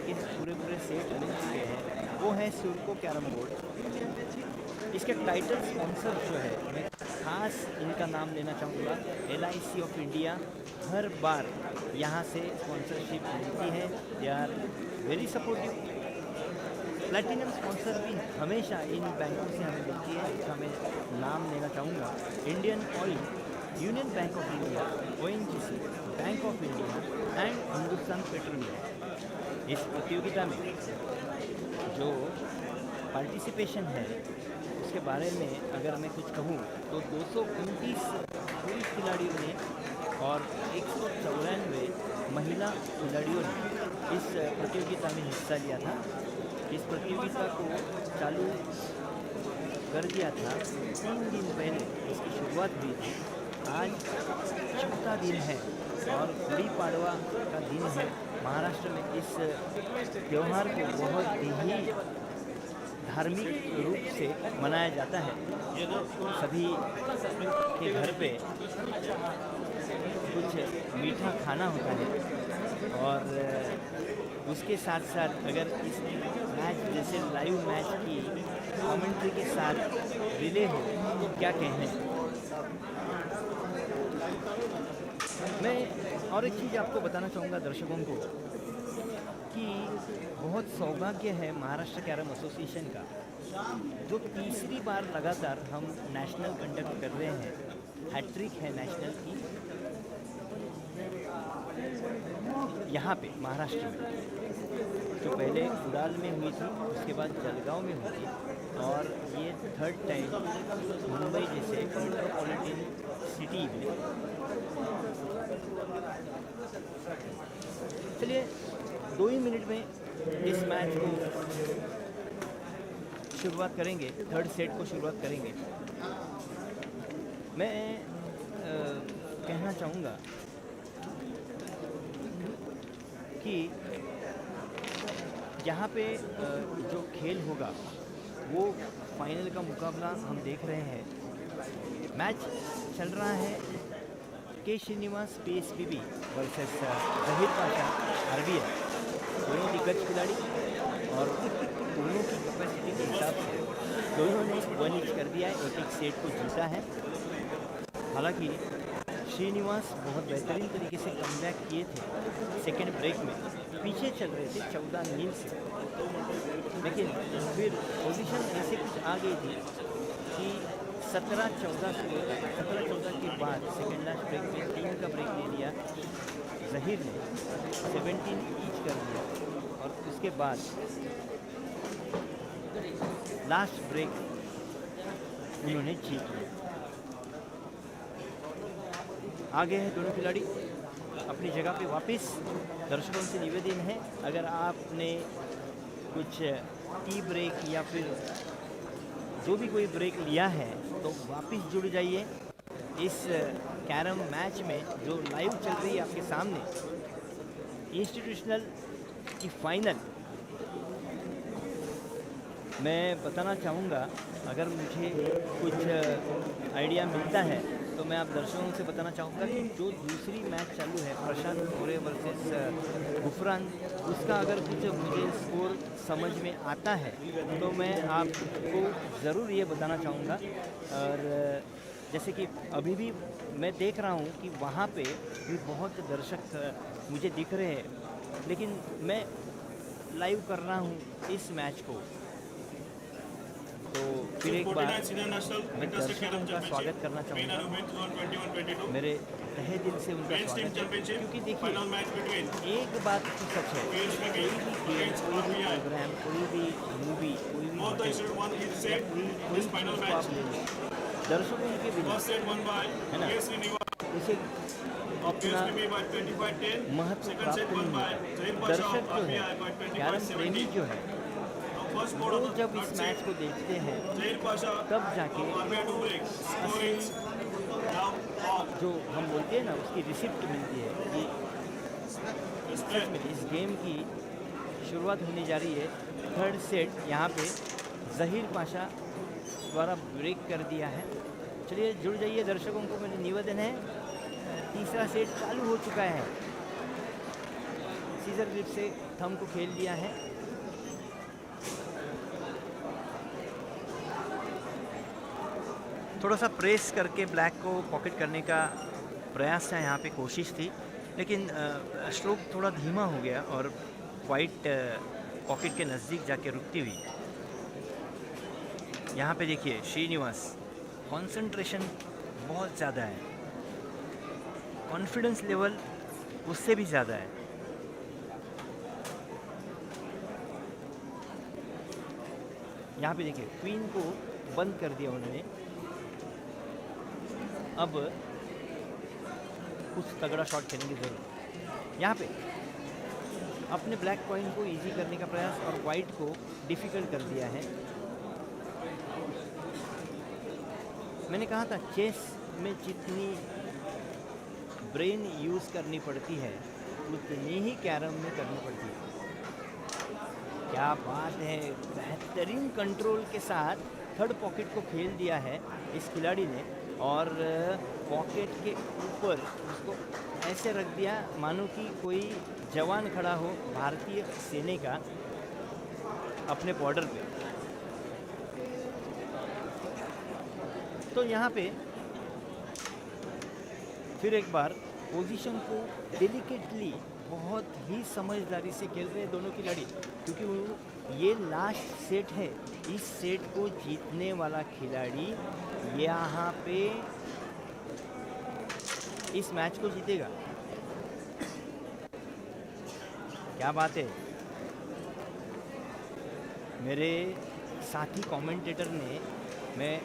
के पूरे सेट मिल चुके हैं, वो है सुरको कैरम बोर्ड। इसके टाइटल स्पॉन्सर जो है, मैं खास इनका नाम लेना चाहूँगा, LIC ऑफ इंडिया। हर बार यहाँ से स्पॉन्सरशिप मिलती है, they are very supportive. Platinum sponsor भी हमेशा इन बैंकों से हमें मिलती है, जिसका मैं नाम लेना चाहूँगा, Indian Oil, Union Bank of India, ONGC, Bank of India and Hindustan petroleum. इस प्रतियोगिता में जो पार्टिसिपेशन है उसके बारे में अगर मैं कुछ कहूँ तो 229 पुरुष खिलाड़ियों ने और 194 महिला खिलाड़ियों ने इस प्रतियोगिता में हिस्सा लिया था। इस प्रतियोगिता को चालू कर दिया था 3 दिन पहले, इसकी शुरुआत हुई थी। आज चौथा दिन है और गुड़ी पाड़वा का दिन है। महाराष्ट्र में इस त्यौहार को बहुत ही धार्मिक रूप से मनाया जाता है। सभी के घर पे कुछ मीठा खाना होता है और उसके साथ साथ अगर इस मैच जैसे लाइव मैच की कमेंट्री के साथ रिले हो तो क्या कहने। मैं और एक चीज़ आपको बताना चाहूँगा दर्शकों को कि बहुत सौभाग्य है महाराष्ट्र कैरम एसोसिएशन का, जो तीसरी बार लगातार हम नेशनल कंडक्ट कर रहे हैं। हैट्रिक है नेशनल की यहाँ पे महाराष्ट्र में, जो पहले उड़ाल में हुई थी, उसके बाद जलगांव में हुई थी और ये 3rd टाइम मुंबई जैसे मेट्रोपॉलिटन सिटी में। चलिए 2 ही मिनट में इस मैच को शुरुआत करेंगे, 3rd सेट को शुरुआत करेंगे। मैं कहना चाहूँगा कि यहाँ पे जो खेल होगा वो फाइनल का मुकाबला हम देख रहे हैं। मैच चल रहा है के Srinivas PSPB versus Zaheer Pasha RBI। दोनों दिग्गज खिलाड़ी और दोनों की कैपेसिटी के हिसाब से दोनों ने 1 ईच कर दिया है, एक सेट को जीता है। हालांकि श्रीनिवास बहुत बेहतरीन तरीके से कमबैक किए थे सेकेंड ब्रेक में, पीछे चल रहे थे 14 नील से, लेकिन फिर पोजीशन ऐसे कुछ आ गई थी कि 17-14 के बाद सेकेंड लास्ट ब्रेक में 3 का ब्रेक ले लिया जहीर ने, 17 ईच कर दिया और उसके बाद लास्ट ब्रेक उन्होंने जीत लिया। आगे है दोनों खिलाड़ी अपनी जगह पे वापस। दर्शकों से निवेदन है, अगर आपने कुछ टी ब्रेक या फिर जो भी कोई ब्रेक लिया है तो वापस जुड़ जाइए इस कैरम मैच में जो लाइव चल रही है आपके सामने। इंस्टीट्यूशनल की फाइनल मैं बताना चाहूँगा, अगर मुझे कुछ आइडिया मिलता है तो मैं आप दर्शकों से बताना चाहूँगा कि जो दूसरी मैच चालू है प्रशांत मोरे वर्सेस गुफरान, उसका अगर कुछ मुझे स्कोर समझ में आता है तो मैं आपको ज़रूर ये बताना चाहूँगा। और जैसे कि अभी भी मैं देख रहा हूँ कि वहाँ पे भी बहुत दर्शक मुझे दिख रहे हैं, लेकिन मैं लाइव कर रहा हूँ इस मैच को, तो फिर एक बार सीनियर नेशनल मैं इंटरस्टेट दर्शकों कैरम का स्वागत करना चैंपियनशिप मेन चाहूँगा। एंड वुमेन्स जोन 21-22 मेरे तहे दिल से उनका मेंस टीम स्वागत है, चैंपियनशिप क्योंकि देखिए फाइनल मैच बिटवीन एक बात तो सच है, पीयूष कोई पटेल भी गेम, अगेंस्ट कोई भी आरबीआई प्रोग्राम, कोई भी मूवी, कोई भी both the नाटक institute won each या set कोई in कोई this final चीज़ को match आप ले लो, दर्शकों के बिना first set won by है ना? K Srinivas उसे of उतना PSPB by 25-10 महत्व second प्राप्त set नहीं won by होता। Zain Pasha दर्शक of जो है, RBI by कैरम प्रेमी 25-17 जो है, now first board वो of the जब इस third मैच set को देखते हैं Zain Pasha तब जाके of RBI to break scoring now off जो हम बोलते हैं ना, उसकी रिसिप्ट मिलती है कि सच में इस गेम की शुरुआत होने जा रही है। थर्ड सेट यहाँ पे ज़हीर पाशा द्वारा ब्रेक कर दिया है। चलिए जुड़ जाइए, दर्शकों को मेरा निवेदन है। तीसरा सेट चालू हो चुका है। सीजर ग्रिप से थंब को खेल दिया है। थोड़ा सा प्रेस करके ब्लैक को पॉकेट करने का प्रयास था, यहाँ पे कोशिश थी, लेकिन स्ट्रोक थोड़ा धीमा हो गया और वाइट पॉकेट के नज़दीक जाके रुकती हुई। यहाँ पे देखिए श्रीनिवास, कंसंट्रेशन बहुत ज़्यादा है, कॉन्फिडेंस लेवल उससे भी ज़्यादा है। यहाँ पे देखिए क्वीन को बंद कर दिया उन्होंने। अब कुछ तगड़ा शॉट खेलेंगे ज़रूर। यहाँ पे अपने ब्लैक कॉइन को इजी करने का प्रयास और वाइट को डिफ़िकल्ट कर दिया है। मैंने कहा था चेस में जितनी ब्रेन यूज़ करनी पड़ती है उतनी ही कैरम में करनी पड़ती है। क्या बात है, बेहतरीन कंट्रोल के साथ थर्ड पॉकेट को खेल दिया है इस खिलाड़ी ने और पॉकेट के ऊपर उसको ऐसे रख दिया मानो कि कोई जवान खड़ा हो भारतीय सेना का अपने बॉर्डर पे। तो यहाँ पे फिर एक बार पोजीशन को डेलिकेटली बहुत ही समझदारी से खेल रहे हैं दोनों खिलाड़ी, क्योंकि वो ये लास्ट सेट है। इस सेट को जीतने वाला खिलाड़ी यहाँ पे इस मैच को जीतेगा। क्या बात है। मेरे साथी कमेंटेटर ने, मैं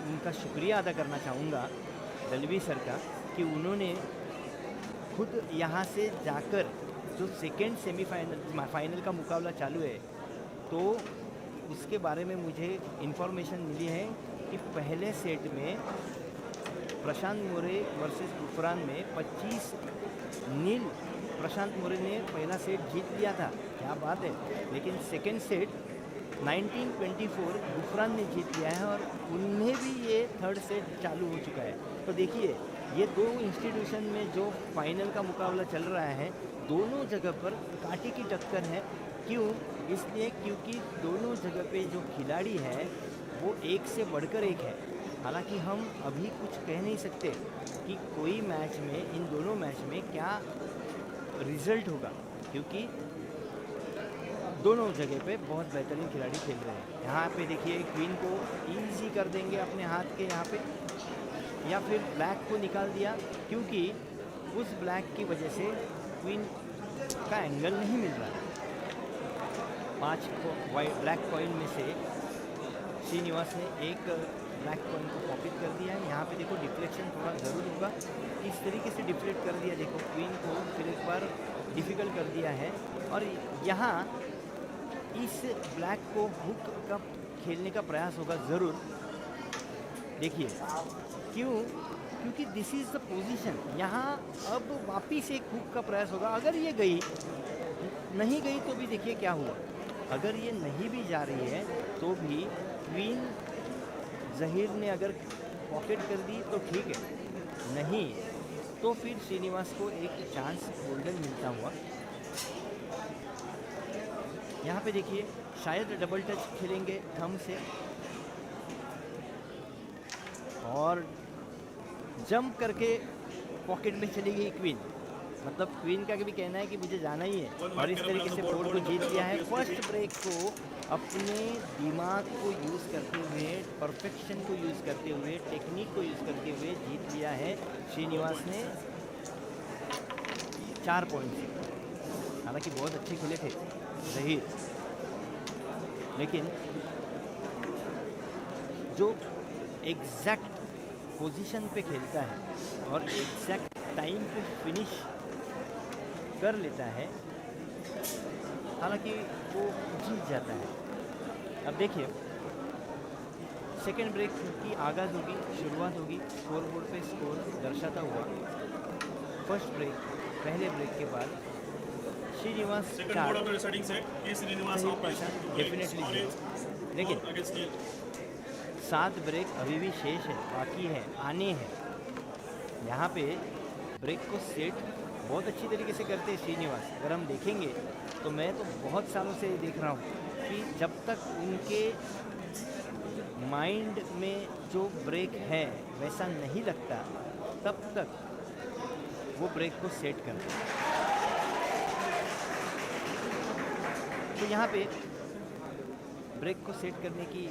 उनका शुक्रिया अदा करना चाहूँगा दलवी सर का, कि उन्होंने खुद यहाँ से जाकर जो सेकेंड फाइनल का मुकाबला चालू है तो उसके बारे में मुझे इन्फॉर्मेशन मिली है कि पहले सेट में प्रशांत मोरे वर्सेस गुफरान में 25-0 प्रशांत मोरे ने पहला सेट जीत लिया था। क्या बात है। लेकिन सेकेंड सेट 19-24 गुफरान ने जीत लिया है और उन्हें भी ये थर्ड सेट चालू हो चुका है। तो देखिए ये दो इंस्टीट्यूशन में जो फाइनल का मुकाबला चल रहा है, दोनों जगह पर कांटे की टक्कर है। क्यों? इसलिए क्योंकि दोनों जगह पे जो खिलाड़ी है वो एक से बढ़कर एक है। हालांकि हम अभी कुछ कह नहीं सकते कि कोई मैच में, इन दोनों मैच में क्या रिजल्ट होगा, क्योंकि दोनों जगह पे बहुत बेहतरीन खिलाड़ी खेल रहे हैं। यहाँ पे देखिए क्वीन को इजी कर देंगे अपने हाथ के यहाँ पे, या फिर ब्लैक को निकाल दिया, क्योंकि उस ब्लैक की वजह से क्वीन का एंगल नहीं मिल रहा है। 5 ब्लैक कॉइन में से श्रीनिवास ने एक ब्लैक कॉइन को पॉकेट कर दिया है। यहाँ पे देखो डिफ्लेक्शन थोड़ा ज़रूर होगा, इस तरीके से डिफ्लेक्ट कर दिया। देखो क्वीन को फिर एक बार डिफ़िकल्ट कर दिया है और यहाँ इस ब्लैक को हुक का खेलने का प्रयास होगा ज़रूर। देखिए क्यों? क्योंकि दिस इज़ द पोजीशन। यहाँ अब वापिस एक हुक का प्रयास होगा। अगर ये गई, नहीं गई तो भी देखिए क्या हुआ। अगर ये नहीं भी जा रही है तो भी क्वीन ज़हीर ने अगर पॉकेट कर दी तो ठीक है, नहीं तो फिर श्रीनिवास को एक चांस गोल्डन मिलता हुआ। यहाँ पे देखिए शायद डबल टच खेलेंगे थंब से और जंप करके पॉकेट में चली गई क्वीन। मतलब क्वीन का भी कहना है कि मुझे जाना ही है और इस तरीके से बोर्ड को जीत लिया है। फर्स्ट ब्रेक को अपने दिमाग को यूज़ करते हुए, परफेक्शन को यूज़ करते हुए, टेक्निक को यूज़ करते हुए जीत लिया है श्रीनिवास ने 4 पॉइंट से। हालांकि बहुत अच्छे खेले थे ज़हीर, लेकिन जो एग्जैक्ट पोजीशन पे खेलता है और एग्जैक्ट टाइम पे फिनिश कर लेता है, हालांकि वो जीत जाता है। अब देखिए सेकेंड ब्रेक की आगाज़ होगी, शुरुआत होगी, स्कोर बोर्ड पे स्कोर दर्शाता हुआ। फर्स्ट ब्रेक, पहले ब्रेक के बाद श्रीनिवास 4, डेफिनेटली, लेकिन 7 ब्रेक अभी भी शेष है, बाकी है, आने हैं। यहाँ पे ब्रेक को सेट बहुत अच्छी तरीके से करते हैं श्रीनिवास। अगर हम देखेंगे तो मैं तो बहुत सालों से देख रहा हूँ कि जब तक उनके माइंड में जो ब्रेक है वैसा नहीं लगता, तब तक वो ब्रेक को सेट करते हैं। तो यहाँ पे ब्रेक को सेट करने की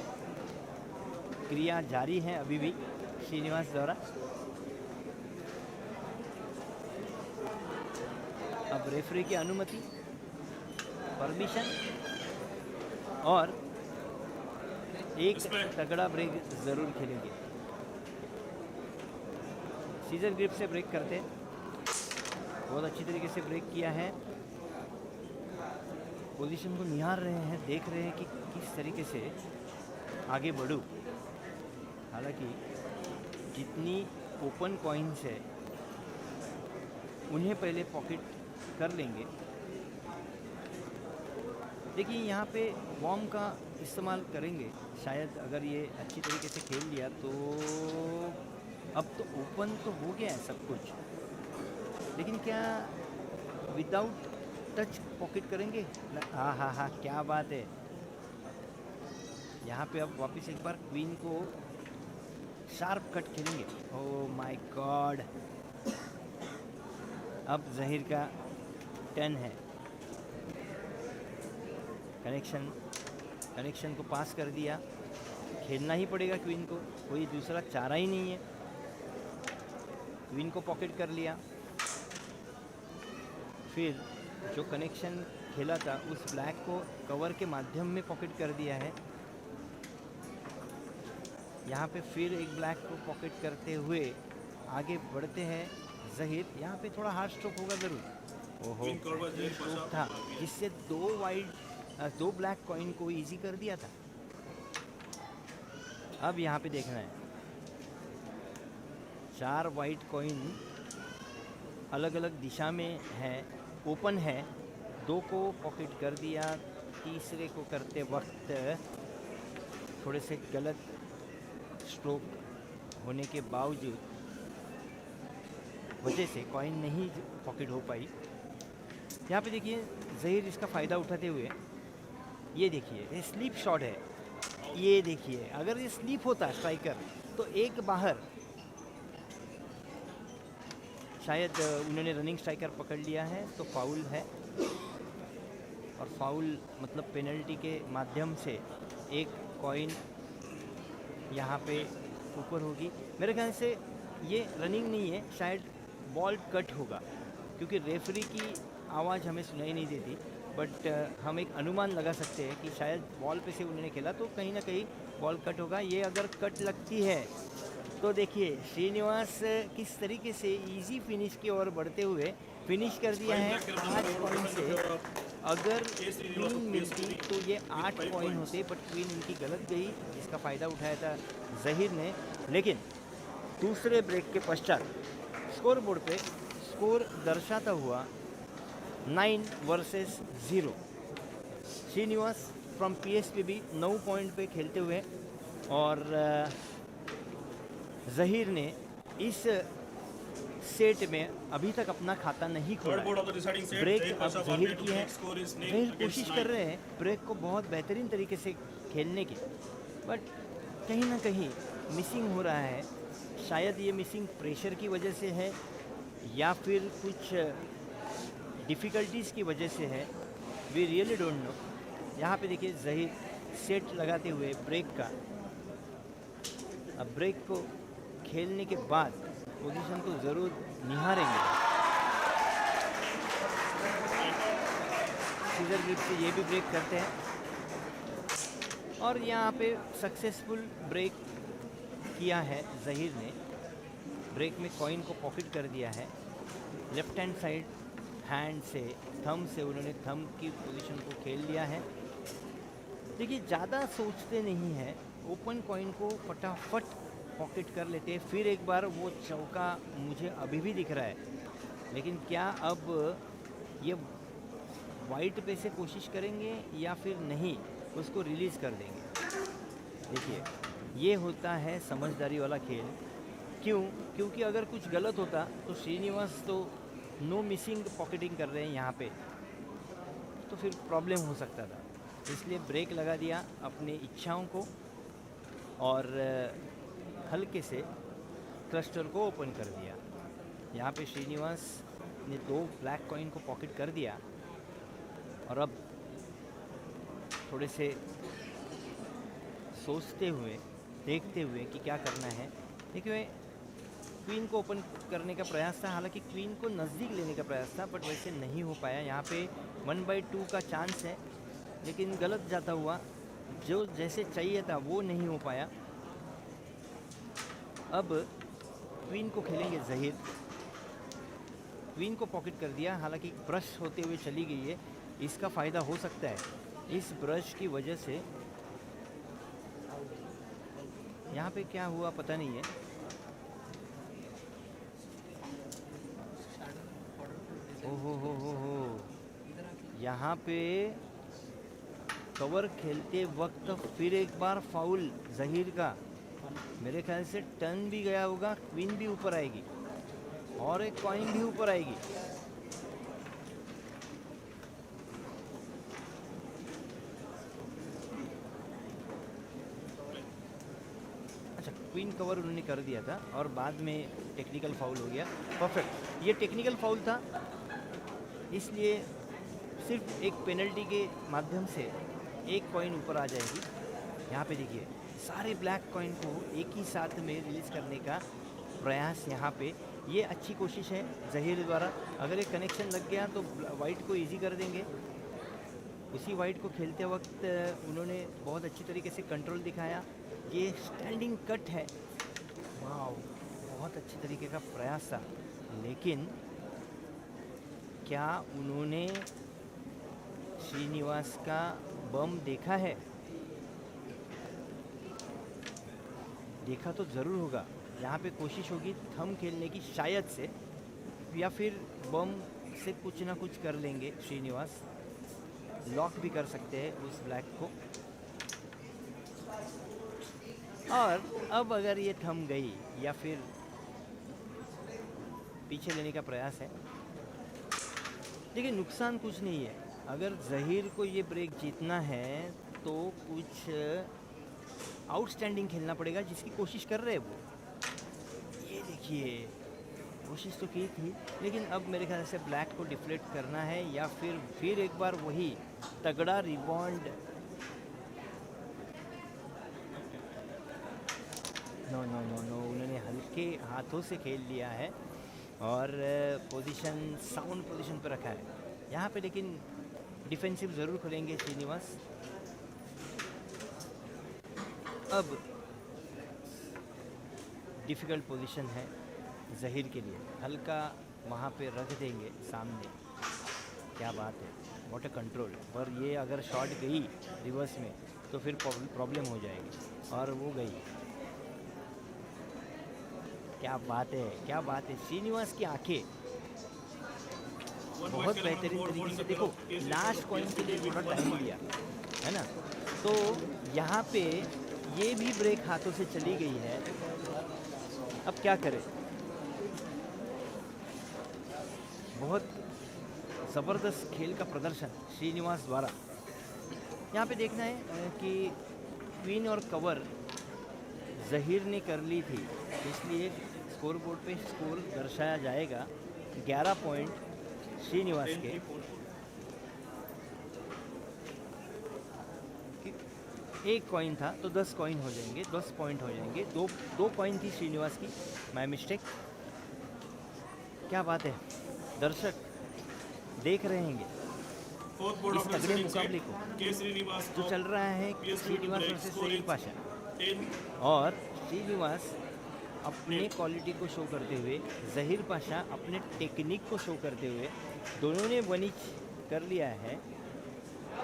क्रिया जारी है अभी भी श्रीनिवास द्वारा। अब रेफरी की अनुमति, परमिशन और एक तगड़ा ब्रेक ज़रूर खेलेंगे। सीजर ग्रिप से ब्रेक करते, बहुत अच्छी तरीके से ब्रेक किया है। पोजीशन को निहार रहे हैं, देख रहे हैं कि किस तरीके से आगे बढ़ूं। हालांकि जितनी ओपन कॉइन्स है उन्हें पहले पॉकेट कर लेंगे। देखिए यहाँ पे वॉर्म का इस्तेमाल करेंगे शायद। अगर ये अच्छी तरीके से खेल लिया तो अब तो ओपन तो हो गया है सब कुछ, लेकिन क्या विदाउट टच पॉकेट करेंगे? हाँ हाँ हाँ, क्या बात है। यहाँ पे अब वापस एक बार क्वीन को शार्प कट खेलेंगे। ओह माय गॉड, अब ज़हीर का 10 है। कनेक्शन को पास कर दिया, खेलना ही पड़ेगा क्वीन को, कोई दूसरा चारा ही नहीं है। क्वीन को पॉकेट कर लिया, फिर जो कनेक्शन खेला था उस ब्लैक को कवर के माध्यम में पॉकेट कर दिया है। यहाँ पे फिर एक ब्लैक को पॉकेट करते हुए आगे बढ़ते हैं ज़हीर। यहाँ पे थोड़ा हार्ड स्ट्रोक होगा ज़रूर। ओहो, स्ट्रोक था जिससे 2 ब्लैक कॉइन को इजी कर दिया था। अब यहाँ पे देखना है 4 वाइट कॉइन अलग अलग दिशा में है, ओपन है। 2 को पॉकेट कर दिया, तीसरे को करते वक्त थोड़े से गलत स्ट्रोक होने के बावजूद वजह से कॉइन नहीं पॉकेट हो पाई। यहाँ पे देखिए ज़हीर इसका फ़ायदा उठाते हुए, ये देखिए ये स्लीप शॉट है। ये देखिए अगर ये स्लीप होता स्ट्राइकर तो एक बाहर, शायद उन्होंने रनिंग स्ट्राइकर पकड़ लिया है तो फाउल है, और फाउल मतलब पेनल्टी के माध्यम से एक कॉइन यहाँ पे ऊपर होगी। मेरे ख्याल से ये रनिंग नहीं है, शायद बॉल कट होगा, क्योंकि रेफरी की आवाज़ हमें सुनाई नहीं देती। बट हम एक अनुमान लगा सकते हैं कि शायद बॉल पे से उन्होंने खेला तो कहीं ना कहीं बॉल कट होगा। ये अगर कट लगती है तो देखिए श्रीनिवास किस तरीके से इजी फिनिश की ओर बढ़ते हुए फिनिश कर दिया है 5 पॉइंट से। अगर क्वीन मिलती तो ये 8 पॉइंट होते, बट क्वीन इनकी गलत गई, जिसका फ़ायदा उठाया था ज़हीर ने। लेकिन दूसरे ब्रेक के पश्चात स्कोर बोर्ड पे स्कोर दर्शाता हुआ 9 versus 0। Srinivas from PSPB 9 point पे खेलते हुए, और ज़हीर ने इस सेट में अभी तक अपना खाता नहीं खोला। ब्रेक अब ज़हीर की है। ज़हीर कोशिश कर रहे हैं ब्रेक को बहुत बेहतरीन तरीके से खेलने की, बट कहीं ना कहीं मिसिंग हो रहा है। शायद ये मिसिंग प्रेशर की वजह से है, या फिर कुछ डिफ़िकल्टीज़ की वजह से है, वी रियली डोंट नो। यहाँ पे देखिए ज़हीर सेट लगाते हुए ब्रेक का, अब ब्रेक को खेलने के बाद पोजीशन को ज़रूर निहारेंगे। सीजर ग्रिप से ये भी ब्रेक करते हैं और यहाँ पे सक्सेसफुल ब्रेक किया है ज़हीर ने। ब्रेक में कॉइन को पॉकेट कर दिया है। लेफ्ट हैंड साइड हैंड से, थंब से उन्होंने थंब की पोजीशन को खेल लिया है। देखिए ज़्यादा सोचते नहीं हैं, ओपन कॉइन को फटाफट पॉकेट कर लेते हैं। फिर एक बार वो चौका मुझे अभी भी दिख रहा है, लेकिन क्या अब ये वाइट पे से कोशिश करेंगे या फिर नहीं, उसको रिलीज़ कर देंगे। देखिए ये होता है समझदारी वाला खेल। क्यों? क्योंकि अगर कुछ गलत होता तो श्रीनिवास तो नो मिसिंग पॉकेटिंग कर रहे हैं यहाँ पे, तो फिर प्रॉब्लम हो सकता था। इसलिए ब्रेक लगा दिया अपनी इच्छाओं को और हल्के से क्लस्टर को ओपन कर दिया। यहाँ पे श्रीनिवास ने 2 ब्लैक कॉइन को पॉकेट कर दिया और अब थोड़े से सोचते हुए, देखते हुए कि क्या करना है। देखिए क्वीन को ओपन करने का प्रयास था, हालांकि क्वीन को नज़दीक लेने का प्रयास था, बट वैसे नहीं हो पाया। यहाँ पे 1/2 का चांस है, लेकिन गलत जाता हुआ, जो जैसे चाहिए था वो नहीं हो पाया। अब क्वीन को खेलेंगे ज़हीर। क्वीन को पॉकेट कर दिया, हालांकि ब्रश होते हुए चली गई है, इसका फ़ायदा हो सकता है। इस ब्रश की वजह से यहाँ पे क्या हुआ पता नहीं है। हो यहाँ पे कवर खेलते वक्त फिर एक बार फाउल ज़हीर का। मेरे ख्याल से टर्न भी गया होगा, क्वीन भी ऊपर आएगी और एक कॉइन भी ऊपर आएगी। अच्छा, क्वीन कवर उन्होंने कर दिया था और बाद में टेक्निकल फाउल हो गया। परफेक्ट, ये टेक्निकल फाउल था, इसलिए सिर्फ एक पेनल्टी के माध्यम से एक कॉइन ऊपर आ जाएगी। यहाँ पे देखिए सारे ब्लैक कॉइन को एक ही साथ में रिलीज़ करने का प्रयास। यहाँ पे ये अच्छी कोशिश है ज़हीर द्वारा। अगर एक कनेक्शन लग गया तो वाइट को इजी कर देंगे। उसी वाइट को खेलते वक्त उन्होंने बहुत अच्छी तरीके से कंट्रोल दिखाया। ये स्टैंडिंग कट है, वाह, बहुत अच्छी तरीके का प्रयास था। लेकिन क्या उन्होंने श्रीनिवास का बम देखा है? देखा तो ज़रूर होगा। यहाँ पे कोशिश होगी थंब खेलने की शायद से, या फिर बम से कुछ ना कुछ कर लेंगे श्रीनिवास। लॉक भी कर सकते हैं उस ब्लैक को। और अब अगर ये थंब गई या फिर पीछे लेने का प्रयास है, देखिए नुकसान कुछ नहीं है। अगर ज़हीर को ये ब्रेक जीतना है तो कुछ आउटस्टैंडिंग खेलना पड़ेगा, जिसकी कोशिश कर रहे हैं वो। ये देखिए कोशिश तो की थी, लेकिन अब मेरे ख्याल से ब्लैक को डिफ्लेक्ट करना है या फिर एक बार वही तगड़ा rebound. No no no no, उन्होंने हल्के हाथों से खेल लिया है और पोजीशन साउंड पोजीशन पर रखा है यहाँ पे। लेकिन डिफेंसिव ज़रूर करेंगे श्रीनिवास। अब डिफ़िकल्ट पोजीशन है ज़हीर के लिए, हल्का वहाँ पे रख देंगे सामने। क्या बात है, व्हाट अ कंट्रोल। और ये अगर शॉट गई रिवर्स में तो फिर प्रॉब्लम हो जाएगी, और वो गई। क्या बात है, क्या बात है। श्रीनिवास की आंखें बहुत बेहतरीन तरीके से, देखो लास्ट कॉइन के लिए थोड़ा टाइम लिया है ना, तो यहाँ पे ये भी ब्रेक हाथों से चली गई है। अब क्या करें, बहुत ज़बरदस्त खेल का प्रदर्शन श्रीनिवास द्वारा। यहाँ पे देखना है कि क्वीन और कवर ज़हीर ने कर ली थी, इसलिए स्कोर बोर्ड पे स्कोर दर्शाया जाएगा। 11 पॉइंट श्रीनिवास के एक कॉइन था तो 10 कॉइन हो जाएंगे, 10 पॉइंट हो जाएंगे। दो कॉइन थी श्रीनिवास की, माय मिस्टेक। क्या बात है, दर्शक देख रहे हैं इस तगड़े मुकाबले को जो चल रहा है श्रीनिवास वर्सेस जहीर पाशा। और श्रीनिवास अपने क्वालिटी को शो करते हुए, जहीर पाशा अपने टेक्निक को शो करते हुए, दोनों ने वन ईच कर लिया है।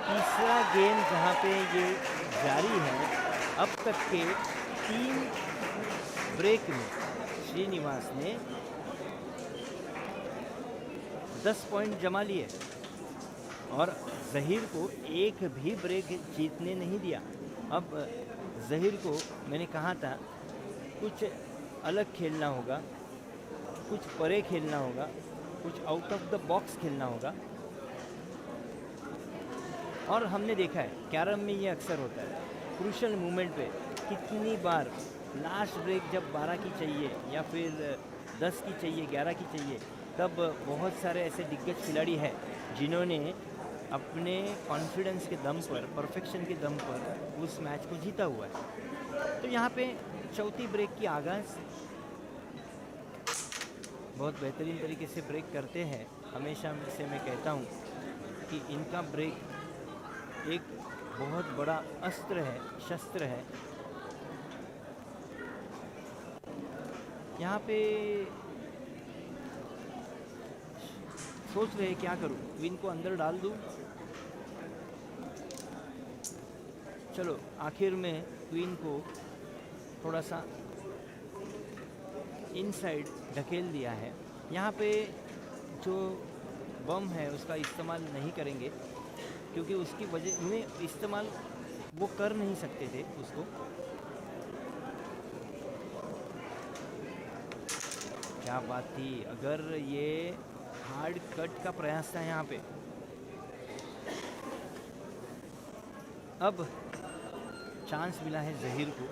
तीसरा गेम जहाँ पे ये जारी है, अब तक के 3 ब्रेक में श्रीनिवास ने 10 पॉइंट जमा लिए और जहीर को एक भी ब्रेक जीतने नहीं दिया। अब जहीर को मैंने कहा था कुछ अलग खेलना होगा, कुछ परे खेलना होगा, कुछ आउट ऑफ द बॉक्स खेलना होगा। और हमने देखा है कैरम में ये अक्सर होता है, क्रूशल मोमेंट पे कितनी बार लास्ट ब्रेक जब 12 की चाहिए या फिर 10 की चाहिए, 11 की चाहिए, तब बहुत सारे ऐसे दिग्गज खिलाड़ी हैं जिन्होंने अपने कॉन्फिडेंस के दम पर, परफेक्शन के दम पर उस मैच को जीता हुआ है। तो यहाँ पे चौथी ब्रेक की आगाज़ बहुत बेहतरीन तरीके से ब्रेक करते हैं। हमेशा से मैं कहता हूँ कि इनका ब्रेक एक बहुत बड़ा अस्त्र है, शस्त्र है। यहाँ पे सोच रहे क्या करूँ, क्वीन को अंदर डाल दूँ। चलो आखिर में क्वीन को थोड़ा सा इनसाइड ढकेल दिया है। यहाँ पे जो बम है उसका इस्तेमाल नहीं करेंगे क्योंकि उसकी वजह में इस्तेमाल वो कर नहीं सकते थे उसको। क्या बात थी, अगर ये हार्ड कट का प्रयास था यहाँ पे। अब चांस मिला है जहीर को।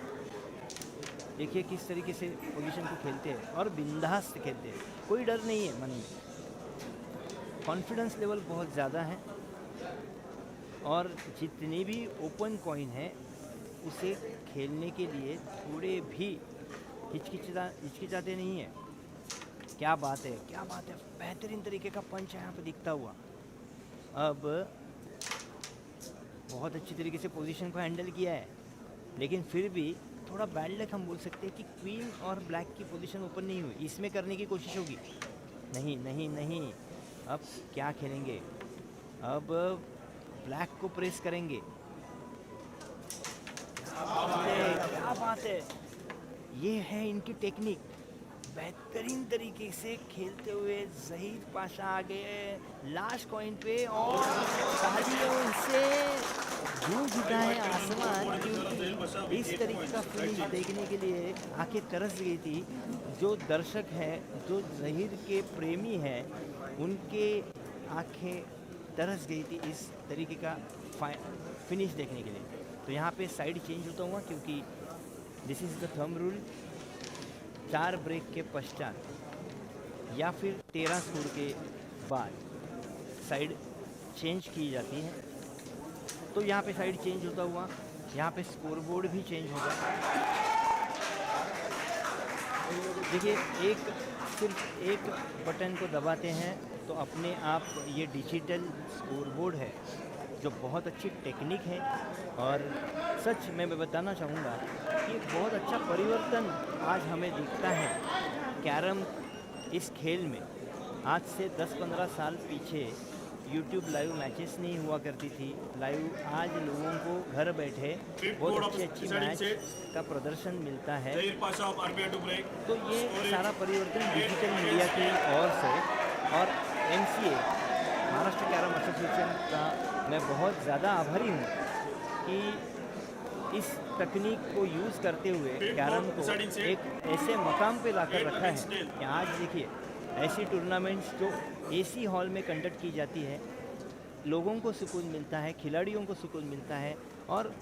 देखिए किस तरीके से पोजीशन को खेलते हैं और बिंदास खेलते हैं, कोई डर नहीं है मन में। कॉन्फिडेंस लेवल बहुत ज़्यादा है और जितनी भी ओपन कॉइन है उसे खेलने के लिए थोड़े भी हिचकिचाते नहीं है। क्या बात है, क्या बात है, बेहतरीन तरीके का पंच यहाँ पे दिखता हुआ। अब बहुत अच्छी तरीके से पोजीशन को हैंडल किया है, लेकिन फिर भी थोड़ा बैड लक हम बोल सकते हैं कि क्वीन और ब्लैक की पोजीशन ओपन नहीं हुई। इसमें करने की कोशिश होगी, नहीं नहीं नहीं। अब क्या खेलेंगे, अब ब्लैक को प्रेस करेंगे। क्या बात है, ये है इनकी टेक्निक। बेहतरीन तरीके से खेलते हुए जहीर पाशा आ गए लास्ट कॉइन पे और तालियों से गूंज उठा है आसमान, क्योंकि इस तरीके का फिनिश देखने के लिए आंखें तरस गई थी। जो दर्शक हैं, जो जहीर के प्रेमी हैं, उनके आंखें तरस गई थी इस तरीके का फिनिश देखने के लिए। तो यहाँ पे साइड चेंज होता हुआ, क्योंकि this is the thumb rule. 4 break के पश्चात या फिर 13 स्कोर के बाद साइड चेंज की जाती है। तो यहाँ पे साइड चेंज होता हुआ, यहाँ पे स्कोर बोर्ड भी चेंज होगा। देखिए सिर्फ एक बटन को दबाते हैं तो अपने आप ये डिजिटल स्कोर बोर्ड है, जो बहुत अच्छी टेक्निक है। और सच मैं बताना चाहूँगा कि बहुत अच्छा परिवर्तन आज हमें दिखता है कैरम इस खेल में। आज से 10-15 साल पीछे यूट्यूब लाइव मैचेस नहीं हुआ करती थी। लाइव आज लोगों को घर बैठे बहुत अच्छी मैच का प्रदर्शन मिलता है। तो ये सारा परिवर्तन डिजिटल मीडिया की ओर से और MCA महाराष्ट्र कैरम एसोसिएशन का मैं बहुत ज़्यादा आभारी हूँ कि इस तकनीक को यूज़ करते हुए कैरम को एक ऐसे मकाम पे लाकर रखा है कि आज देखिए ऐसी टूर्नामेंट्स जो AC हॉल में कंडक्ट की जाती है, लोगों को सुकून मिलता है, खिलाड़ियों को सुकून मिलता है, और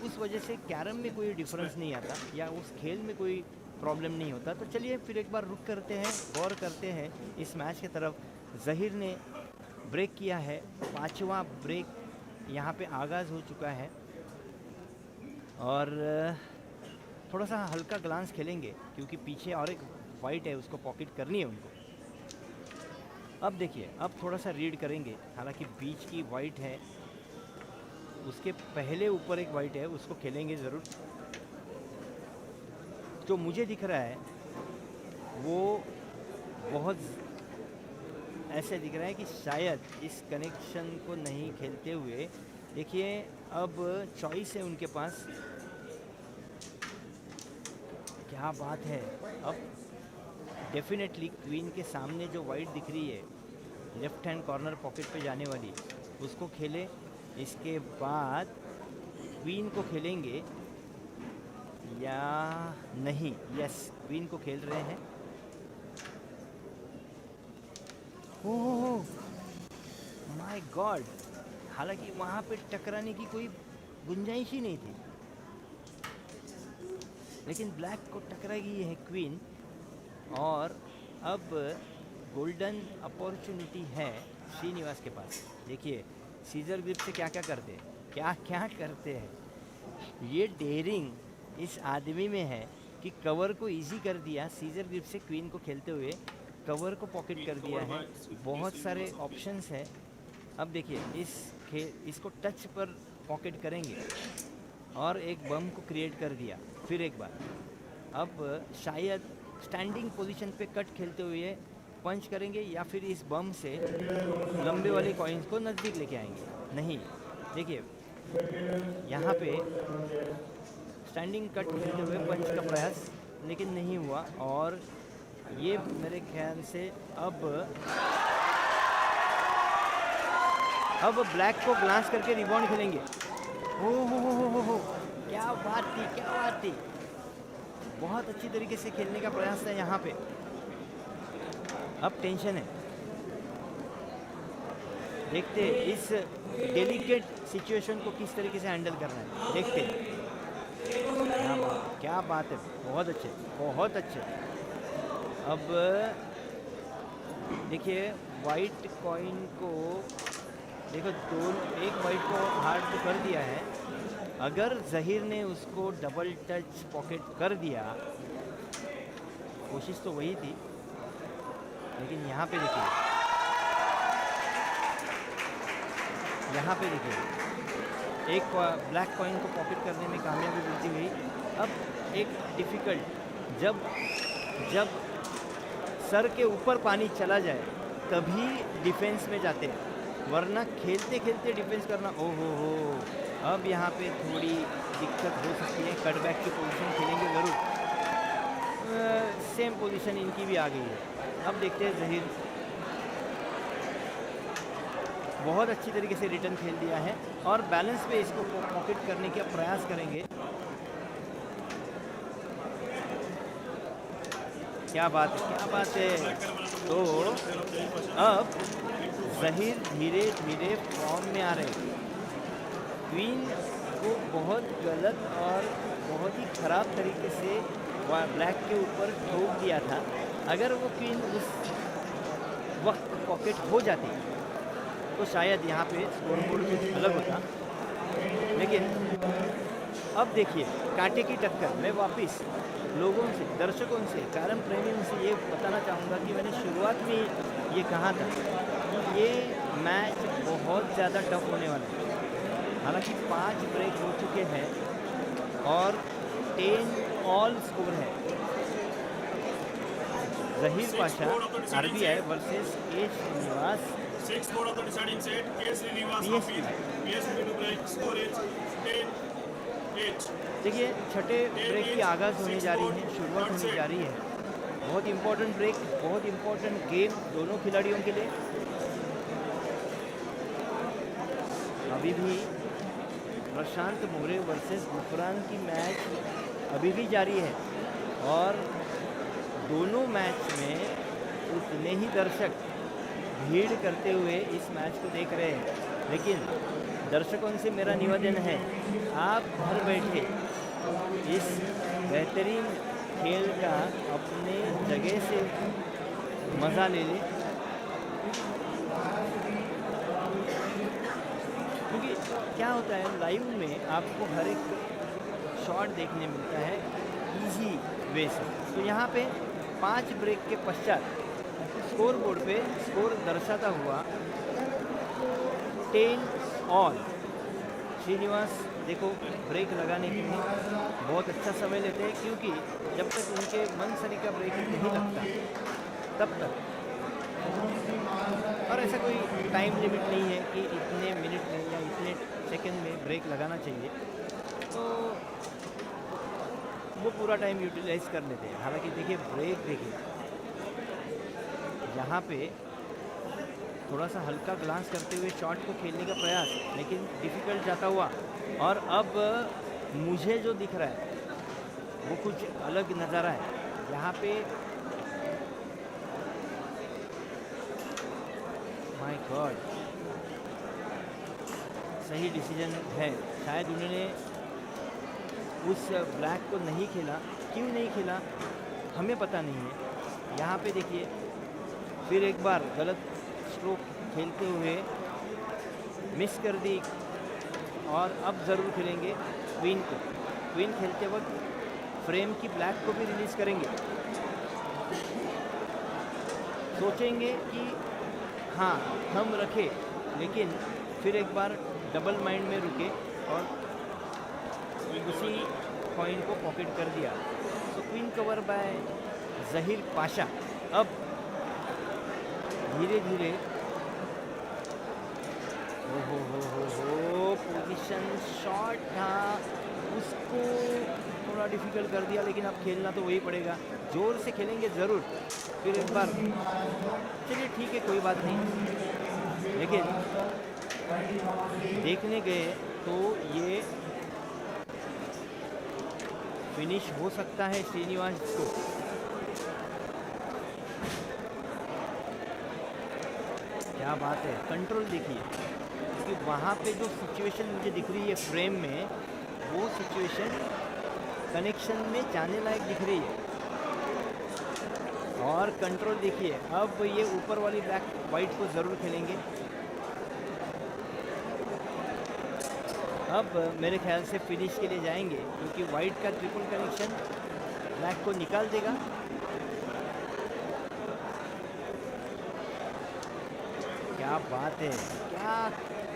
उस वजह से कैरम में कोई डिफरेंस नहीं आता या उस खेल में कोई प्रॉब्लम नहीं होता। तो चलिए फिर एक बार रुक करते हैं, गौर करते हैं इस मैच की तरफ। जहीर ने ब्रेक किया है, 5वां ब्रेक यहाँ पे आगाज़ हो चुका है। और थोड़ा सा हल्का ग्लांस खेलेंगे क्योंकि पीछे और एक वाइट है, उसको पॉकेट करनी है उनको। अब देखिए, अब थोड़ा सा रीड करेंगे, हालांकि बीच की वाइट है, उसके पहले ऊपर एक वाइट है, उसको खेलेंगे ज़रूर। जो मुझे दिख रहा है वो बहुत ऐसे दिख रहा है कि शायद इस कनेक्शन को नहीं खेलते हुए, देखिए अब चॉइस है उनके पास, क्या बात है। अब डेफिनेटली क्वीन के सामने जो वाइट दिख रही है लेफ्ट हैंड कॉर्नर पॉकेट पे जाने वाली, उसको खेले। इसके बाद क्वीन को खेलेंगे या नहीं? यस, क्वीन को खेल रहे हैं। ओह माय गॉड, हालांकि वहाँ पे टकराने की कोई गुंजाइश ही नहीं थी, लेकिन ब्लैक को टकरा गई है क्वीन। और अब गोल्डन अपॉर्चुनिटी है श्रीनिवास के पास। देखिए सीजर ग्रिप से क्या क्या करते हैं, क्या क्या करते हैं। ये डेयरिंग इस आदमी में है कि कवर को इजी कर दिया, सीजर ग्रिप से क्वीन को खेलते हुए कवर को पॉकेट कर दिया है। बहुत सारे ऑप्शंस है। अब देखिए इसको टच पर पॉकेट करेंगे और एक बम को क्रिएट कर दिया फिर एक बार। अब शायद स्टैंडिंग पोजीशन पे कट खेलते हुए पंच करेंगे या फिर इस बम से लंबे वाले कॉइन्स को नज़दीक लेके आएंगे। नहीं, देखिए यहाँ पे स्टैंडिंग कट खेलते हुए पंच का प्रयास लेकिन नहीं हुआ। और ये मेरे ख्याल से अब ब्लैक को ग्लांस करके रिबाउंड खेलेंगे। हो, क्या बात थी, क्या बात थी। बहुत अच्छी तरीके से खेलने का प्रयास है यहाँ पे। अब टेंशन है, देखते इस डेलिकेट सिचुएशन को किस तरीके से हैंडल करना है, देखते। क्या बात है, बहुत अच्छे, बहुत अच्छे। अब देखिए वाइट कॉइन को देखो, एक वाइट को हार्ड तो कर दिया है। अगर ज़हीर ने उसको डबल टच पॉकेट कर दिया, कोशिश तो वही थी, लेकिन यहाँ पे देखिए, एक ब्लैक कॉइन को पॉकेट करने में कामयाबी मिलती हुई। अब एक डिफ़िकल्ट, जब सर के ऊपर पानी चला जाए तभी डिफेंस में जाते हैं, वरना खेलते खेलते डिफेंस करना, ओहो। अब यहाँ पे थोड़ी दिक्कत हो सकती है। कटबैक की पोजीशन खेलेंगे ज़रूर, सेम पोजीशन इनकी भी आ गई है। अब देखते हैं ज़हीर बहुत अच्छी तरीके से रिटर्न खेल दिया है और बैलेंस पे इसको पॉकेट करने का प्रयास करेंगे। क्या बात है, क्या बात है। तो अब ज़हीर धीरे धीरे फॉर्म में आ रहे हैं। क्वीन को बहुत गलत और बहुत ही ख़राब तरीके से ब्लैक के ऊपर ठोक दिया था। अगर वो क्वीन उस वक्त पॉकेट हो जाती तो शायद यहाँ पे स्कोर बोर्ड कुछ अलग होता। लेकिन अब देखिए कांटे की टक्कर। मैं वापस लोगों से, दर्शकों से, कैरम प्रेमियों से ये बताना चाहूँगा कि मैंने शुरुआत में ये कहा था, ये मैच बहुत ज़्यादा टफ होने वाला है। हालांकि 5 ब्रेक हो चुके हैं और 10 ऑल स्कोर है। ज़हीर पाशा आरबीआई वर्सेस के श्रीनिवास देखिए छठे ब्रेक की आगाज़ होने जा रही है, शुरुआत होने जा रही है। बहुत इम्पोर्टेंट ब्रेक, बहुत इम्पोर्टेंट गेम दोनों खिलाड़ियों के लिए। अभी भी प्रशांत मोरे वर्सेस गुफरान की मैच अभी भी जारी है और दोनों मैच में उतने ही दर्शक भीड़ करते हुए इस मैच को देख रहे हैं। लेकिन दर्शकों से मेरा निवेदन है, आप घर बैठे इस बेहतरीन खेल का अपने जगह से मज़ा ले लें। क्योंकि क्या होता है लाइव में आपको हर एक शॉट देखने मिलता है इजी वे से। तो यहाँ पे 5 ब्रेक के पश्चात स्कोर बोर्ड पे स्कोर दर्शाता हुआ 10 ऑल। श्रीनिवास देखो ब्रेक लगाने के लिए बहुत अच्छा समय लेते हैं, क्योंकि जब तक उनके मन सनी का ब्रेक नहीं लगता तब तक, और ऐसा कोई टाइम लिमिट नहीं है कि इतने मिनट में या इतने सेकंड में ब्रेक लगाना चाहिए, तो वो पूरा टाइम यूटिलाइज कर लेते हैं। हालांकि देखिए ब्रेक देखिए यहाँ पे थोड़ा सा हल्का ग्लांस करते हुए शॉट को खेलने का प्रयास, लेकिन डिफ़िकल्ट जाता हुआ। और अब मुझे जो दिख रहा है वो कुछ अलग नज़ारा है यहाँ पे। माय गॉड, सही डिसीजन है। शायद उन्होंने उस ब्लैक को नहीं खेला, क्यों नहीं खेला हमें पता नहीं है। यहाँ पे देखिए फिर एक बार गलत स्ट्रोक खेलते हुए मिस कर दी, और अब ज़रूर खेलेंगे क्वीन को। क्वीन खेलते वक्त फ्रेम की ब्लैक को भी रिलीज़ करेंगे, सोचेंगे कि हाँ हम रखे, लेकिन फिर एक बार डबल माइंड में रुके और उसी कॉइन को पॉकेट कर दिया। तो queen cover by Zaheer Pasha. अब धीरे धीरे हो पोजीशन शॉट था, उसको थोड़ा डिफ़िकल्ट कर दिया, लेकिन अब खेलना तो वही पड़ेगा। ज़ोर से खेलेंगे ज़रूर फिर एक बार, चलिए ठीक है कोई बात नहीं। लेकिन देखने गए तो ये फिनिश हो सकता है श्रीनिवास को। क्या बात है, कंट्रोल देखिए, क्योंकि वहाँ पे जो सिचुएशन मुझे दिख रही है फ्रेम में, वो सिचुएशन कनेक्शन में जाने लायक दिख रही है। और कंट्रोल देखिए, अब ये ऊपर वाली ब्लैक वाइट को ज़रूर खेलेंगे। अब मेरे ख्याल से फिनिश के लिए जाएंगे, क्योंकि वाइट का ट्रिपल कनेक्शन ब्लैक को निकाल देगा। क्या बात है, क्या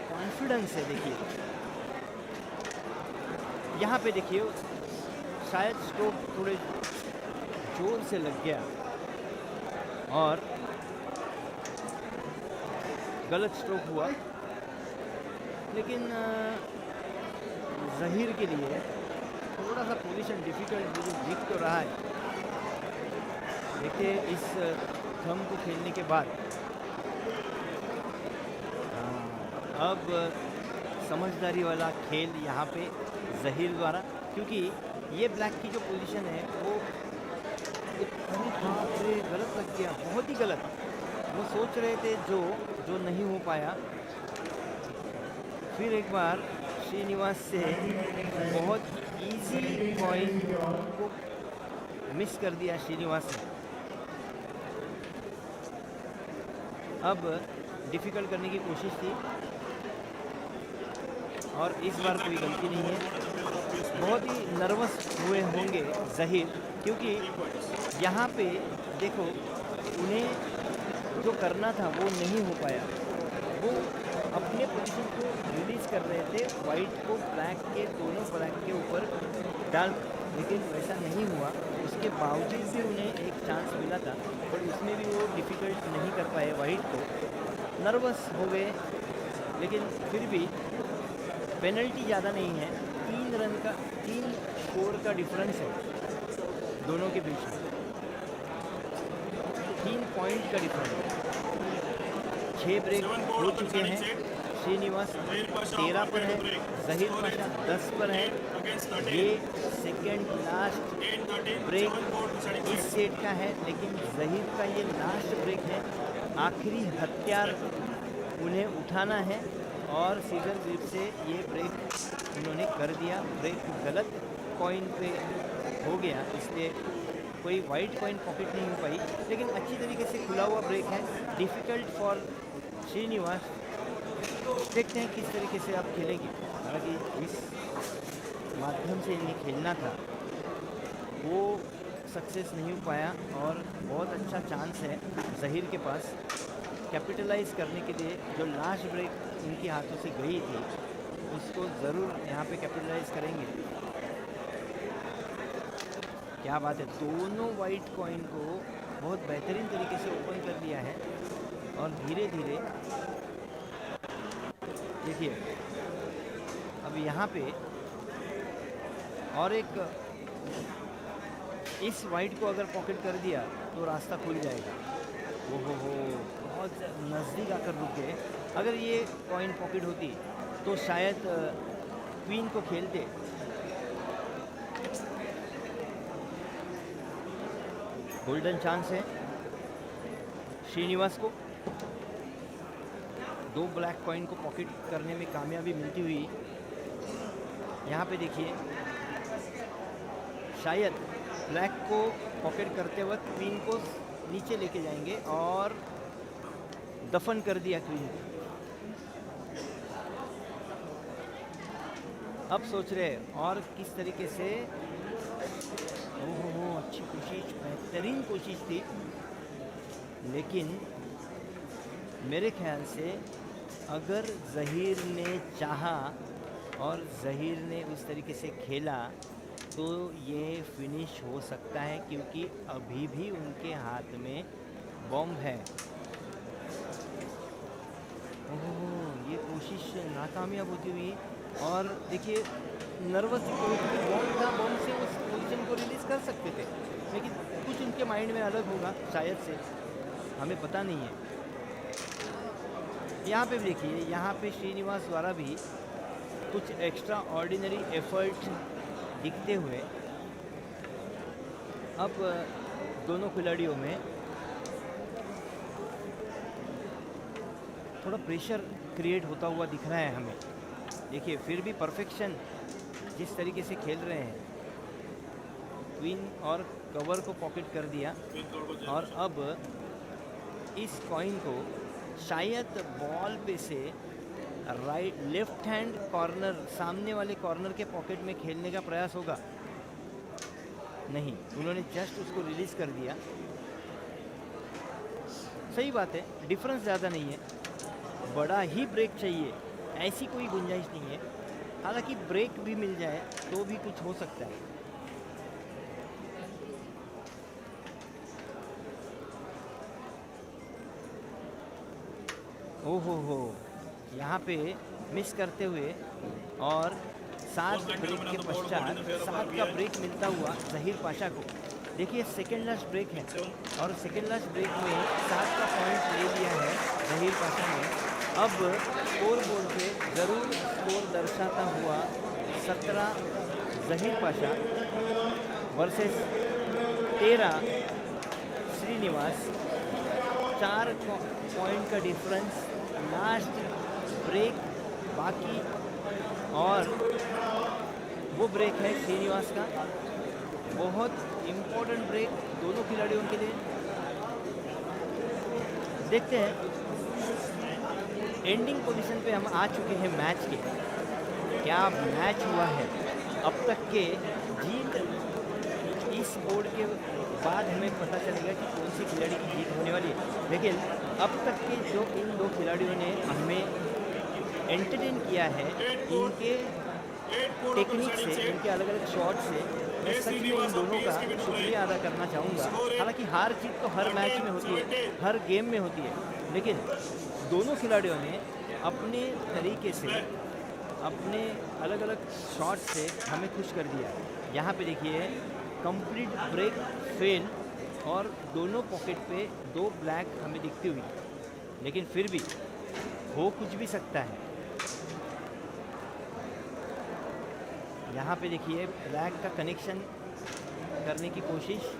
कॉन्फिडेंस है। देखिए यहाँ पे देखिए शायद स्ट्रोक थोड़े जोर से लग गया और गलत स्ट्रोक हुआ, लेकिन ज़हीर के लिए थोड़ा सा पोजीशन डिफ़िकल्ट मुझे दिख तो रहा है। देखिए इस थम को खेलने के बाद अब समझदारी वाला खेल यहाँ पे ज़हीर द्वारा, क्योंकि ये ब्लैक की जो पोजीशन है वो गलत लग गया, बहुत ही गलत। वो सोच रहे थे जो नहीं हो पाया। फिर एक बार श्रीनिवास से बहुत इजी कॉइन को मिस कर दिया श्रीनिवास ने। अब डिफ़िकल्ट करने की कोशिश थी और इस बार कोई गलती नहीं है। बहुत ही नर्वस हुए होंगे ज़हीर, क्योंकि यहाँ पे देखो उन्हें जो करना था वो नहीं हो पाया। वो अपने पोजीशन को रिलीज़ कर रहे थे, वाइट को ब्लैक के दोनों ब्लैक के ऊपर डाल, लेकिन वैसा नहीं हुआ। उसके बावजूद भी उन्हें एक चांस मिला था, पर उसमें भी वो डिफ़िकल्ट नहीं कर पाए वाइट को। नर्वस हो गए, लेकिन फिर भी पेनल्टी ज़्यादा नहीं है। 3 रन का 3 स्कोर का डिफरेंस है दोनों के बीच में, 3 पॉइंट का डिफरेंस। 6 ब्रेक हो चुके हैं। श्रीनिवास 13 पर है, ज़हीर पाशा 10 पर है। ये सेकंड लास्ट ब्रेक इस सेट का है, लेकिन ज़हीर का ये लास्ट ब्रेक है। आखिरी हथियार उन्हें उठाना है और सीजन ग्रिप से ये ब्रेक उन्होंने कर दिया। ब्रेक गलत कॉइन पे हो गया, इसलिए कोई वाइट कॉइन पॉकेट नहीं हो पाई, लेकिन अच्छी तरीके से खुला हुआ ब्रेक है। डिफ़िकल्ट फॉर श्रीनिवास देखते हैं किस तरीके से आप खेलेंगे। हालांकि इस माध्यम से इन्हें खेलना था वो सक्सेस नहीं हो पाया और बहुत अच्छा चांस है ज़हीर के पास कैपिटलाइज करने के लिए। जो लास्ट ब्रेक इनके हाथों से गई थी उसको ज़रूर यहाँ पे कैपिटलाइज करेंगे। क्या बात है, दोनों वाइट कॉइन को बहुत बेहतरीन तरीके से ओपन कर लिया है और धीरे धीरे देखिए अब यहाँ पे और एक इस वाइट को अगर पॉकेट कर दिया तो रास्ता खुल जाएगा। हो बहुत नज़दीक आकर रुक गए। अगर ये कॉइन पॉकेट होती तो शायद क्वीन को खेलते। गोल्डन चांस है श्रीनिवास को। दो ब्लैक कॉइन को पॉकेट करने में कामयाबी मिलती हुई यहाँ पे देखिए शायद ब्लैक को पॉकेट करते वक्त क्वीन को नीचे लेके जाएंगे और दफन कर दिया क्वीन को। अब सोच रहे और किस तरीके से ओहो अच्छी कोशिश, बेहतरीन कोशिश थी, लेकिन मेरे ख्याल से अगर ज़हीर ने चाहा और ज़हीर ने उस तरीके से खेला तो ये फिनिश हो सकता है, क्योंकि अभी भी उनके हाथ में बॉम्ब है। ओह ये कोशिश नाकामयाब होती हुई और देखिए नर्वस बॉम्ब था, बॉम्ब से उस पोजीशन को रिलीज़ कर सकते थे, लेकिन कुछ उनके माइंड में अलग होगा शायद से, हमें पता नहीं है। यहाँ पे देखिए यहाँ पे श्रीनिवास द्वारा भी कुछ एक्स्ट्रा ऑर्डिनरी एफर्ट दिखते हुए अब दोनों खिलाड़ियों में थोड़ा प्रेशर क्रिएट होता हुआ दिख रहा है हमें। देखिए फिर भी परफेक्शन जिस तरीके से खेल रहे हैं, क्वीन और कवर को पॉकेट कर दिया और अब इस कॉइन को शायद बॉल पे से राइट लेफ्ट हैंड कॉर्नर, सामने वाले कॉर्नर के पॉकेट में खेलने का प्रयास होगा। नहीं, उन्होंने जस्ट उसको रिलीज़ कर दिया। सही बात है, डिफरेंस ज़्यादा नहीं है, बड़ा ही ब्रेक चाहिए, ऐसी कोई गुंजाइश नहीं है। हालांकि ब्रेक भी मिल जाए तो भी कुछ हो सकता है। ओहो हो यहाँ पे मिस करते हुए और 7 ब्रेक के पश्चात 7 का ब्रेक मिलता हुआ ज़हीर पाशा को। देखिए सेकेंड लास्ट ब्रेक है और सेकेंड लास्ट ब्रेक में 7 का पॉइंट ले लिया है ज़हीर पाशा ने। अब स्कोर बोर्ड पे ज़रूर स्कोर दर्शाता हुआ 17 ज़हीर पाशा वर्सेस 13 श्रीनिवास। 4 पॉइंट का डिफरेंस, लास्ट ब्रेक बाकी और वो ब्रेक है श्रीनिवास का, बहुत इम्पोर्टेंट ब्रेक दोनों खिलाड़ियों के लिए। देखते हैं एंडिंग पोजीशन पे हम आ चुके हैं मैच के। क्या मैच हुआ है अब तक के? जीत इस बोर्ड के बाद हमें पता चलेगा कि कौन सी खिलाड़ी की जीत होने वाली है, लेकिन अब तक के जो इन दो खिलाड़ियों ने हमें एंटरटेन किया है, इनके टेक्निक से, इनके अलग अलग शॉट से मैं सच में इन दोनों का शुक्रिया अदा करना चाहूँगा। हालांकि हार जीत तो हर मैच में होती है, हर गेम में होती है, लेकिन दोनों खिलाड़ियों ने अपने तरीके से, अपने अलग अलग शॉट से हमें खुश कर दिया। यहाँ पे देखिए कंप्लीट ब्रेक फेल और दोनों पॉकेट पे 2 ब्लैक हमें दिखती हुई, लेकिन फिर भी हो कुछ भी सकता है। यहाँ पे देखिए ब्लैक का कनेक्शन करने की कोशिश,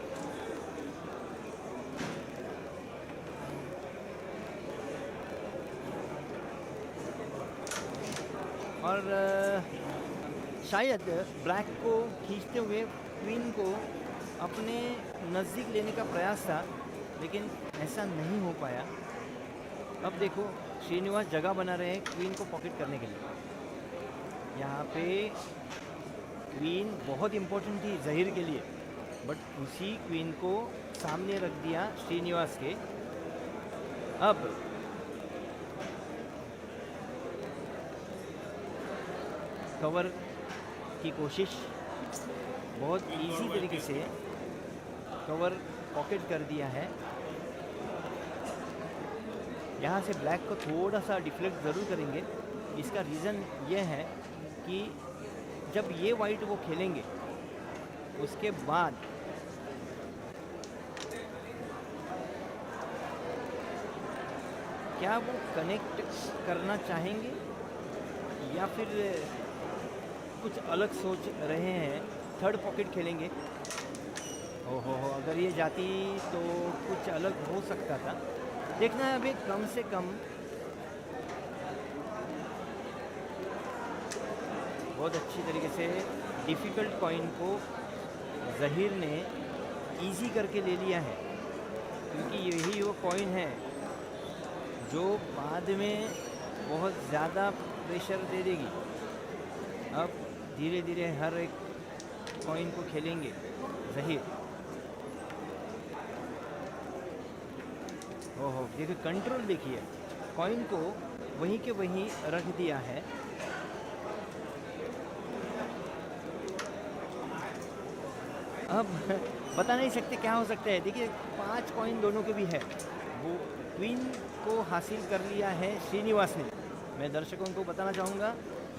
और शायद ब्लैक को खींचते हुए क्वीन को अपने नज़दीक लेने का प्रयास था, लेकिन ऐसा नहीं हो पाया। अब देखो श्रीनिवास जगह बना रहे हैं क्वीन को पॉकेट करने के लिए। यहाँ पे क्वीन बहुत इम्पोर्टेंट थी ज़हीर के लिए, बट उसी क्वीन को सामने रख दिया श्रीनिवास के। अब कवर की कोशिश, बहुत इजी तरीके से कवर पॉकेट कर दिया है। यहाँ से ब्लैक को थोड़ा सा डिफ्लेक्ट ज़रूर करेंगे। इसका रीज़न ये है कि जब ये वाइट वो खेलेंगे उसके बाद क्या वो कनेक्ट करना चाहेंगे या फिर कुछ अलग सोच रहे हैं, थर्ड पॉकेट खेलेंगे। ओहो, अगर ये जाती तो कुछ अलग हो सकता था। देखना है अभी कम से कम बहुत अच्छी तरीके से डिफ़िकल्ट कॉइन को ज़हीर ने इजी करके ले लिया है, क्योंकि यही वो कॉइन है जो बाद में बहुत ज़्यादा प्रेशर दे देगी। अब धीरे धीरे हर एक कॉइन को खेलेंगे ज़हीर। ओहो, देखिए कंट्रोल, देखिए कॉइन को वहीं के वहीं रख दिया है। अब बता नहीं सकते क्या हो सकता है। देखिए 5 कॉइन दोनों के भी है। वो क्वीन को हासिल कर लिया है श्रीनिवास ने। मैं दर्शकों को बताना चाहूँगा,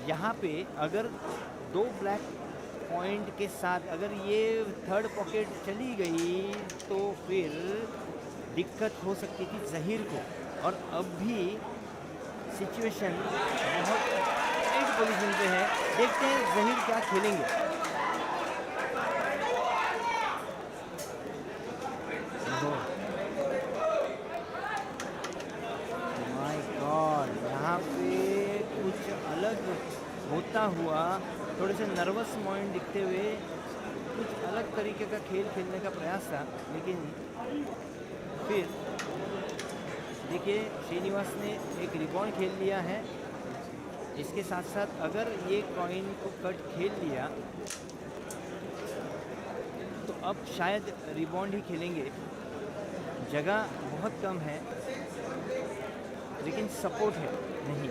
यहाँ पे अगर 2 ब्लैक पॉइंट के साथ अगर ये थर्ड पॉकेट चली गई तो फिर दिक्कत हो सकती थी ज़हीर को। और अब भी सिचुएशन बहुत टाइट पोजीशन पे है। देखते हैं ज़हीर क्या खेलेंगे। माय गॉड, यहाँ पे कुछ अलग होता हुआ, थोड़े से नर्वस माइंड दिखते हुए कुछ अलग तरीके का खेल खेलने का प्रयास था। लेकिन फिर देखिए श्रीनिवास ने एक रिबॉन्ड खेल लिया है। इसके साथ साथ अगर ये कॉइन को कट खेल लिया तो अब शायद रिबॉन्ड ही खेलेंगे। जगह बहुत कम है लेकिन सपोर्ट है नहीं,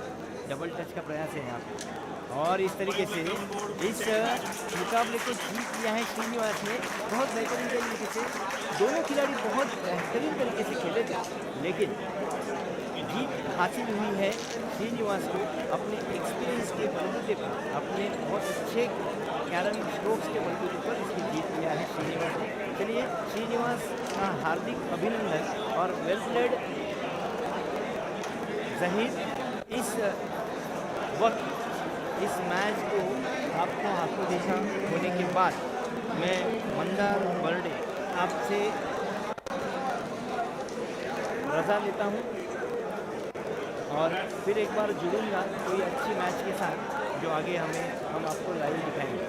डबल टच का प्रयास है यहाँ पे। और इस तरीके से इस मुकाबले को जीत लिया है श्रीनिवास ने बहुत बेहतरीन तरीके से। दोनों खिलाड़ी बहुत बेहतरीन तरीके से खेले थे, लेकिन जीत हासिल हुई है श्रीनिवास को अपने एक्सपीरियंस के बलबूते पर, अपने बहुत अच्छे कैरम स्ट्रोक्स के बलबूते पर इसकी जीत लिया है श्रीनिवास ने। चलिए श्रीनिवास का हार्दिक अभिनंदन और वेल प्लेड ज़हीर। इस वक्त इस मैच को आपको हाथों देखा होने के बाद मैं मंदार बर्डे आपसे रज़ा लेता हूँ और फिर एक बार जुड़ूंगा कोई अच्छी मैच के साथ जो आगे हम आपको लाइव दिखाएंगे।